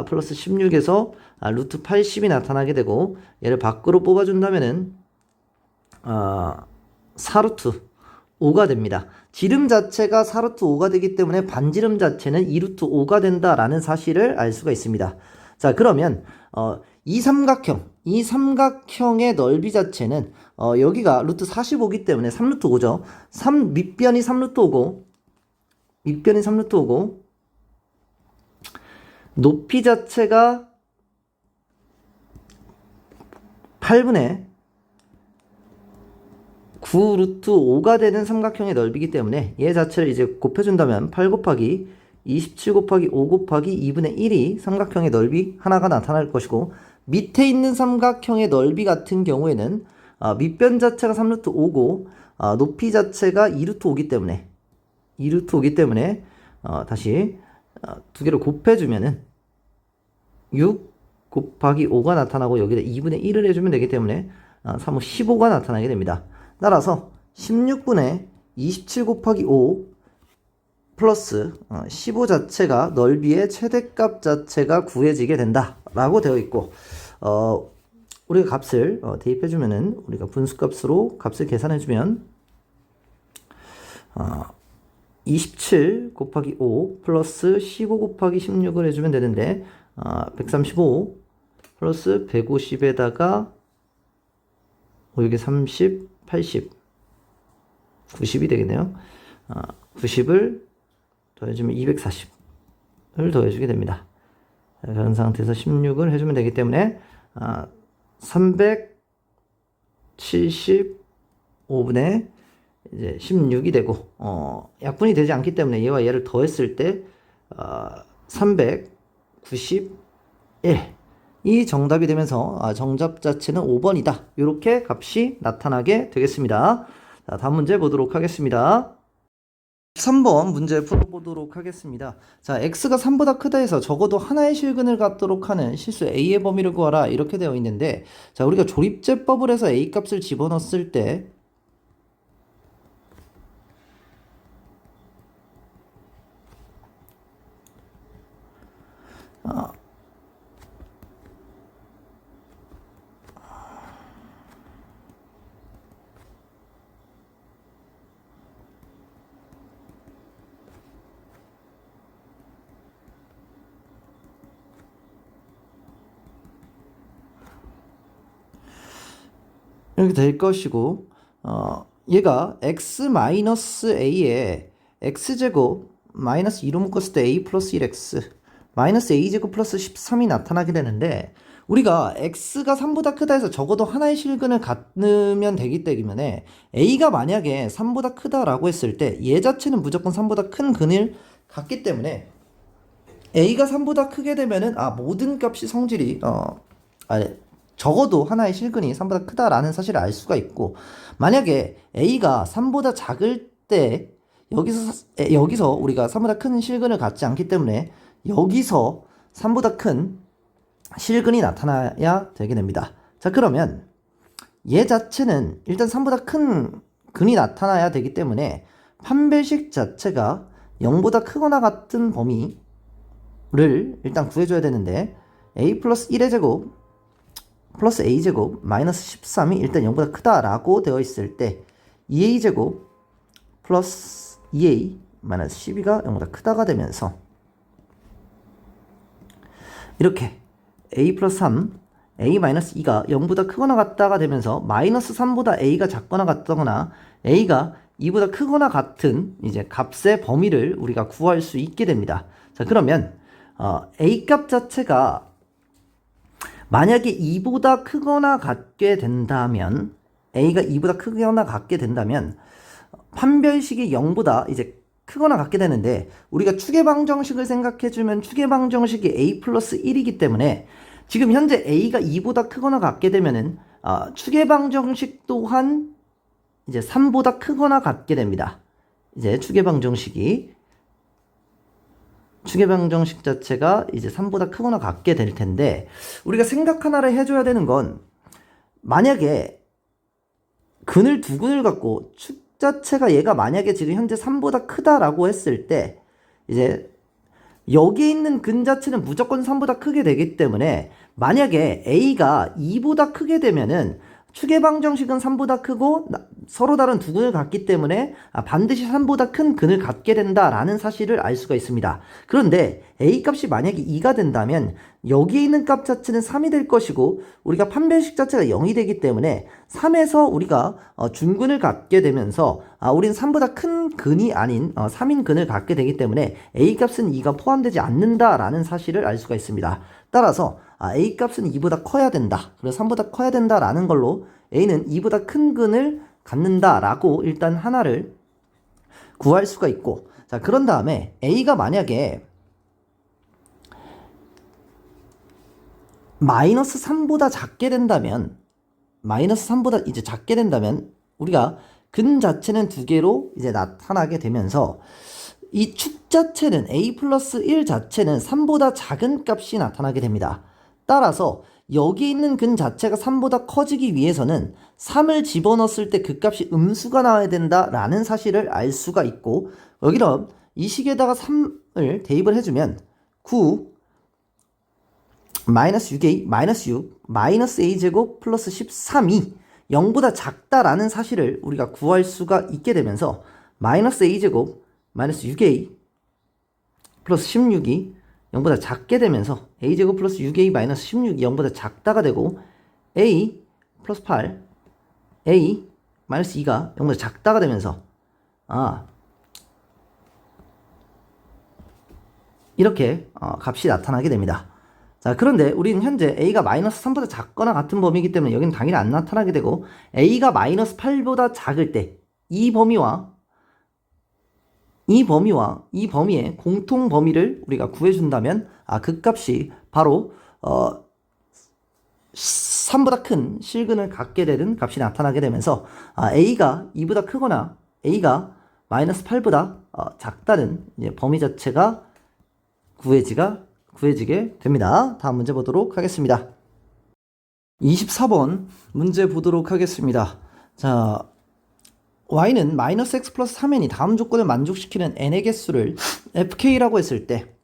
S1: 플러스 16에서 루트 80이 나타나게 되고 얘를 밖으로 뽑아준다면은 4루트 5가 됩니다. 지름 자체가 4루트 5가 되기 때문에 반지름 자체는 2루트 5가 된다라는 사실을 알 수가 있습니다. 자, 그러면 이 삼각형의 넓이 자체는 여기가 루트 45이기 때문에 3루트 5죠. 밑변이 3루트 5고 높이 자체가 8분의 9 루트 5가 되는 삼각형의 넓이기 때문에 얘 자체를 이제 곱해준다면 8 곱하기 27 곱하기 5 곱하기 2분의 1이 삼각형의 넓이 하나가 나타날 것이고, 밑에 있는 삼각형의 넓이 같은 경우에는 밑변 자체가 3루트 5고 높이 자체가 2루트 5기 때문에 다시 두 개를 곱해주면은 6 곱하기 5가 나타나고 여기다 2분의 1을 해주면 되기 때문에 3, 5, 15가 나타나게 됩니다. 따라서 16분의 27 곱하기 5 플러스 15 자체가 넓이의 최대값 자체가 구해지게 된다 라고 되어 있고, 우리가 값을 대입해주면은 우리가 분수값으로 값을 계산해주면 27 곱하기 5 플러스 15 곱하기 16을 해주면 되는데 135 플러스 150에다가 여기 30, 80, 90이 되겠네요. 90을 더해주면 240을 더해주게 됩니다. 그런 상태에서 16을 해주면 되기 때문에 375분의 이제 16이 되고 약분이 되지 않기 때문에 얘와 얘를 더했을 때 391 이 정답이 되면서 정답 자체는 5번이다. 이렇게 값이 나타나게 되겠습니다. 자, 다음 문제 보도록 하겠습니다. 3번 문제 풀어보도록 하겠습니다. 자, x가 3보다 크다 해서 적어도 하나의 실근을 갖도록 하는 실수 a의 범위를 구하라 이렇게 되어 있는데, 자, 우리가 조립제법을 해서 a 값을 집어넣었을 때 이렇게 될 것이고, 얘가 x-a에 x제곱 마이너스 2로 묶었을 때 a 플러스 1x 마이너스 a제곱 플러스 13이 나타나게 되는데, 우리가 x가 3보다 크다 해서 적어도 하나의 실근을 갖으면 되기 때문에 a가 만약에 3보다 크다라고 했을 때 얘 자체는 무조건 3보다 큰 근을 갖기 때문에 a가 3보다 크게 되면은 모든 값이 성질이 적어도 하나의 실근이 3보다 크다라는 사실을 알 수가 있고, 만약에 a가 3보다 작을 때 여기서 우리가 3보다 큰 실근을 갖지 않기 때문에 여기서 3보다 큰 실근이 나타나야 되게 됩니다. 자, 그러면 얘 자체는 일단 3보다 큰 근이 나타나야 되기 때문에 판별식 자체가 0보다 크거나 같은 범위를 일단 구해줘야 되는데, a 플러스 1의 제곱 플러스 a제곱 마이너스 13이 일단 0보다 크다라고 되어 있을 때 2a제곱 플러스 2a 마이너스 12가 0보다 크다가 되면서 이렇게 a 플러스 3, a-2가 0보다 크거나 같다가 되면서 마이너스 3보다 a가 작거나 같거나 a가 2보다 크거나 같은 이제 값의 범위를 우리가 구할 수 있게 됩니다. 자, 그러면 a 값 자체가 만약에 2보다 크거나 같게 된다면 a가 2보다 크거나 같게 된다면 판별식이 0보다 이제 크거나 같게 되는데 우리가 추계방정식을 생각해주면 추계방정식이 a 플러스 1이기 때문에 지금 현재 a가 2보다 크거나 같게 되면은 추계방정식 또한 이제 3보다 크거나 같게 됩니다. 이제 추계방정식 자체가 이제 3보다 크거나 같게 될 텐데 우리가 생각 하나를 해줘야 되는 건 만약에 근을 두 근을 갖고 축 자체가 얘가 만약에 지금 현재 3보다 크다라고 했을 때 이제 여기에 있는 근 자체는 무조건 3보다 크게 되기 때문에 만약에 a가 2보다 크게 되면은 추계방정식은 3보다 크고 서로 다른 두 근을 갖기 때문에 반드시 3보다 큰 근을 갖게 된다라는 사실을 알 수가 있습니다. 그런데 a 값이 만약에 2가 된다면 여기에 있는 값 자체는 3이 될 것이고 우리가 판별식 자체가 0이 되기 때문에 3에서 우리가 준근을 갖게 되면서 우린 3보다 큰 근이 아닌 3인 근을 갖게 되기 때문에 a 값은 2가 포함되지 않는다라는 사실을 알 수가 있습니다. 따라서 a 값은 2보다 커야 된다. 그래서 3보다 커야 된다라는 걸로 a는 2보다 큰 근을 갖는다라고 일단 하나를 구할 수가 있고 자 그런 다음에 a가 만약에 마이너스 3보다 작게 된다면 마이너스 3보다 이제 작게 된다면 우리가 근 자체는 두 개로 이제 나타나게 되면서 이 축 자체는 a 플러스 1 자체는 3보다 작은 값이 나타나게 됩니다. 따라서 여기 있는 근 자체가 3보다 커지기 위해서는 3을 집어넣었을 때 그 값이 음수가 나와야 된다라는 사실을 알 수가 있고 여기는 이 식에다가 3을 대입을 해주면 9 마이너스 6a 마이너스 6 마이너스 a제곱 플러스 13이 0보다 작다라는 사실을 우리가 구할 수가 있게 되면서 마이너스 a제곱 마이너스 6a 플러스 16이 0보다 작게 되면서 a제곱 플러스 6a 마이너스 16이 0보다 작다가 되고 a 플러스 8 a 마이너스 2가 0보다 작다가 되면서 이렇게 값이 나타나게 됩니다. 자 그런데 우리는 현재 a가 마이너스 3보다 작거나 같은 범위이기 때문에 여기는 당연히 안 나타나게 되고 a가 마이너스 8보다 작을 때 이 범위의 공통 범위를 우리가 구해준다면 그 값이 바로 3보다 큰 실근을 갖게 되는 값이 나타나게 되면서 a가 2보다 크거나 a가 마이너스 8보다 작다는 이제 범위 자체가 구해지게 됩니다. 다음 문제 보도록 하겠습니다. 24번 문제 보도록 하겠습니다. 자, y는 마이너스 x 플러스 3n이 다음 조건을 만족시키는 n의 개수를 fk라고 했을 때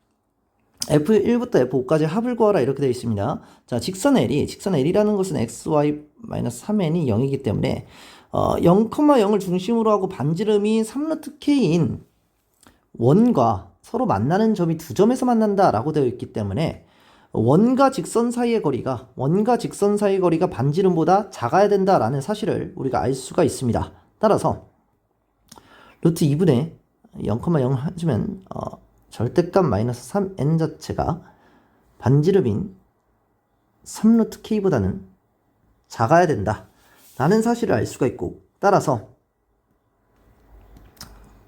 S1: f1부터 f5까지 합을 구하라 이렇게 되어 있습니다. 자, 직선 L이라는 것은 xy 마이너스 3n이 0이기 때문에 0,0을 중심으로 하고 반지름이 3루트 k인 원과 서로 만나는 점이 두 점에서 만난다 라고 되어 있기 때문에 원과 직선 사이의 거리가 반지름보다 작아야 된다라는 사실을 우리가 알 수가 있습니다. 따라서 루트 2분의 0,0 해주면 절대값 마이너스 3n 자체가 반지름인 3루트 k보다는 작아야 된다 라는 사실을 알 수가 있고 따라서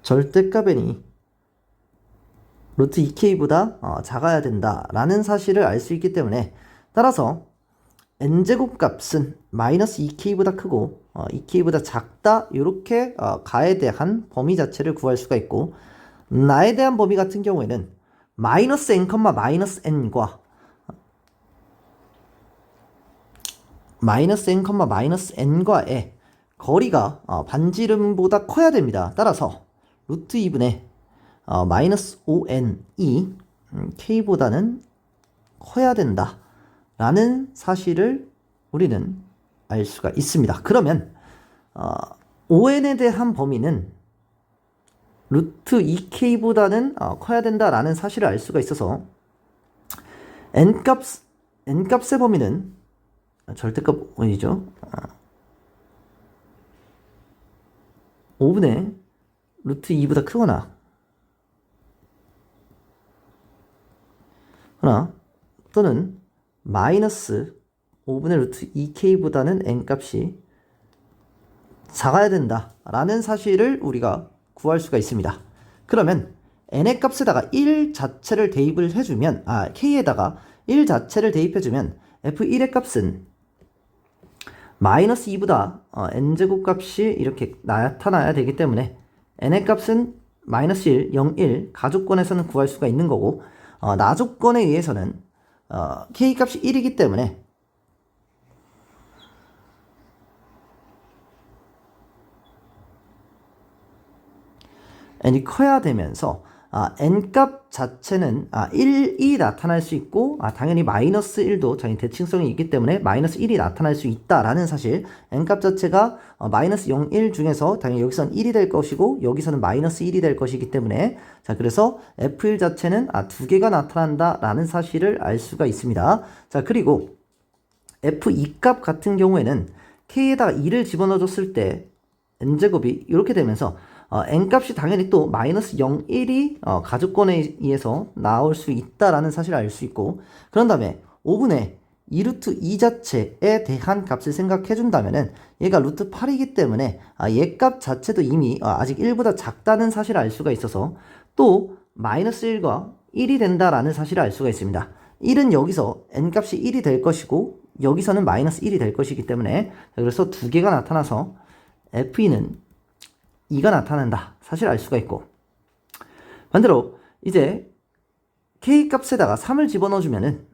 S1: 절대값 n이 루트 2k보다 작아야 된다라는 사실을 알 수 있기 때문에 따라서 n제곱 값은 마이너스 2k보다 크고 2k보다 작다 이렇게 가에 대한 범위 자체를 구할 수가 있고 나에 대한 범위 같은 경우에는 마이너스 n, 마이너스 n과 마이너스 n과의 거리가 반지름보다 커야 됩니다. 따라서 루트 2분의 마이너스 5n이 k보다는 커야 된다 라는 사실을 우리는 알 수가 있습니다. 그러면 5n에 대한 범위는 루트 2k보다는 커야 된다 라는 사실을 알 수가 있어서 n값의 범위는 절대값 5분이죠. 5분의 루트 2보다 크거나 또는 마이너스 5분의 루트 2k보다는 n값이 작아야 된다 라는 사실을 우리가 구할 수가 있습니다. 그러면 n의 값에다가 1 자체를 대입을 해주면 k에다가 1 자체를 대입해주면 f1의 값은 마이너스 2보다 n제곱 값이 이렇게 나타나야 되기 때문에 n의 값은 마이너스 1, 0, 1 가조건에서는 구할 수가 있는 거고 나조건에 의해서는 k 값이 1이기 때문에 n이 커야 되면서 n값 자체는 1이 나타날 수 있고 당연히 마이너스 1도 당연히 대칭성이 있기 때문에 마이너스 1이 나타날 수 있다라는 사실. n값 자체가 마이너스 0, 1 중에서 당연히 여기서는 1이 될 것이고 여기서는 마이너스 1이 될 것이기 때문에 자 그래서 f1 자체는 두 개가 나타난다라는 사실을 알 수가 있습니다. 자 그리고 f2 값 같은 경우에는 k에다가 2를 집어넣어 줬을 때 n제곱이 이렇게 되면서 n값이 당연히 또 마이너스 0, 1이 가족권에 의해서 나올 수 있다라는 사실을 알 수 있고 그런 다음에 5분의 2루트 2 자체에 대한 값을 생각해 준다면은 얘가 루트 8이기 때문에 얘 값 자체도 이미 아직 1보다 작다는 사실을 알 수가 있어서 또 마이너스 1과 1이 된다라는 사실을 알 수가 있습니다. 1은 여기서 n값이 1이 될 것이고 여기서는 마이너스 1이 될 것이기 때문에 그래서 두 개가 나타나서 f2는 2가 나타난다 사실 알 수가 있고 반대로 이제 k값에다가 3을 집어넣어 주면은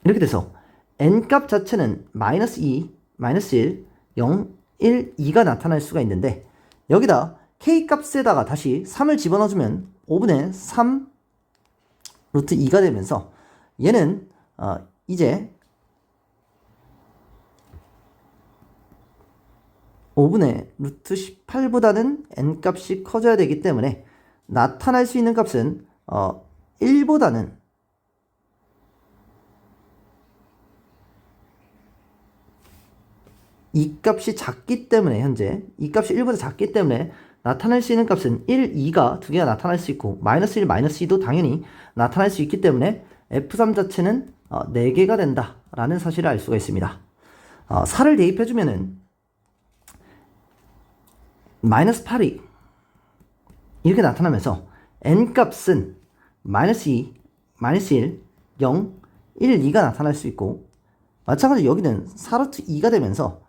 S1: 이렇게 돼서 n값 자체는 마이너스 2, 마이너스 1, 0, 1, 2가 나타날 수가 있는데 여기다 k값에다가 다시 3을 집어넣어 주면 5분의 3 루트 2가 되면서 얘는 이제 5분의 루트 18보다는 n값이 커져야 되기 때문에 나타날 수 있는 값은 1보다는 이 값이 작기 때문에 현재 이 값이 1보다 작기 때문에 나타날 수 있는 값은 1, 2가 두 개가 나타날 수 있고 마이너스 1, 마이너스 2도 당연히 나타날 수 있기 때문에 f3 자체는 4개가 된다 라는 사실을 알 수가 있습니다. 4를 대입해주면은 마이너스 8이 이렇게 나타나면서 n값은 마이너스 2, 마이너스 1, 0, 1, 2가 나타날 수 있고 마찬가지로 여기는 4루트 2가 되면서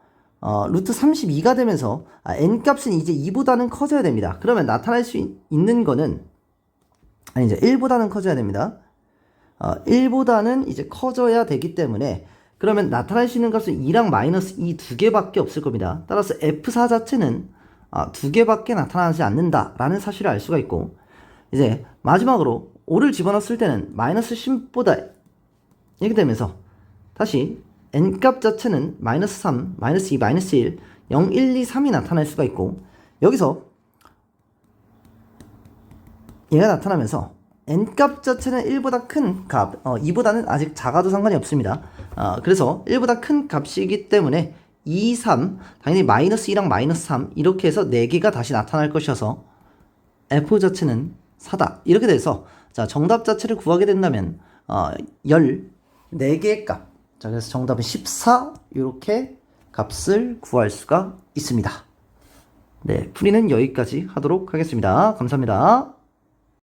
S1: 루트 32가 되면서 n값은 이제 2보다는 커져야 됩니다. 그러면 나타날 수 있는 거는 이제 1보다는 커져야 됩니다. 1보다는 이제 커져야 되기 때문에 그러면 나타날 수 있는 값은 2랑 마이너스 2 두 개밖에 없을 겁니다. 따라서 f4 자체는 두 개밖에 나타나지 않는다라는 사실을 알 수가 있고 이제 마지막으로 5를 집어넣었을 때는 마이너스 10보다 이렇게 되면서 다시 n값 자체는 마이너스 3, 마이너스 2, 마이너스 1, 0, 1, 2, 3이 나타날 수가 있고 여기서 얘가 나타나면서 n값 자체는 1보다 큰 값, 2보다는 아직 작아도 상관이 없습니다. 그래서 1보다 큰 값이기 때문에 2, 3, 당연히 마이너스 2랑 마이너스 3 이렇게 해서 4개가 다시 나타날 것이어서 f 자체는 4다. 이렇게 돼서 자 정답 자체를 구하게 된다면 14개의 값. 자 그래서 정답은 14 이렇게 값을 구할 수가 있습니다. 네, 풀이는 여기까지 하도록 하겠습니다. 감사합니다.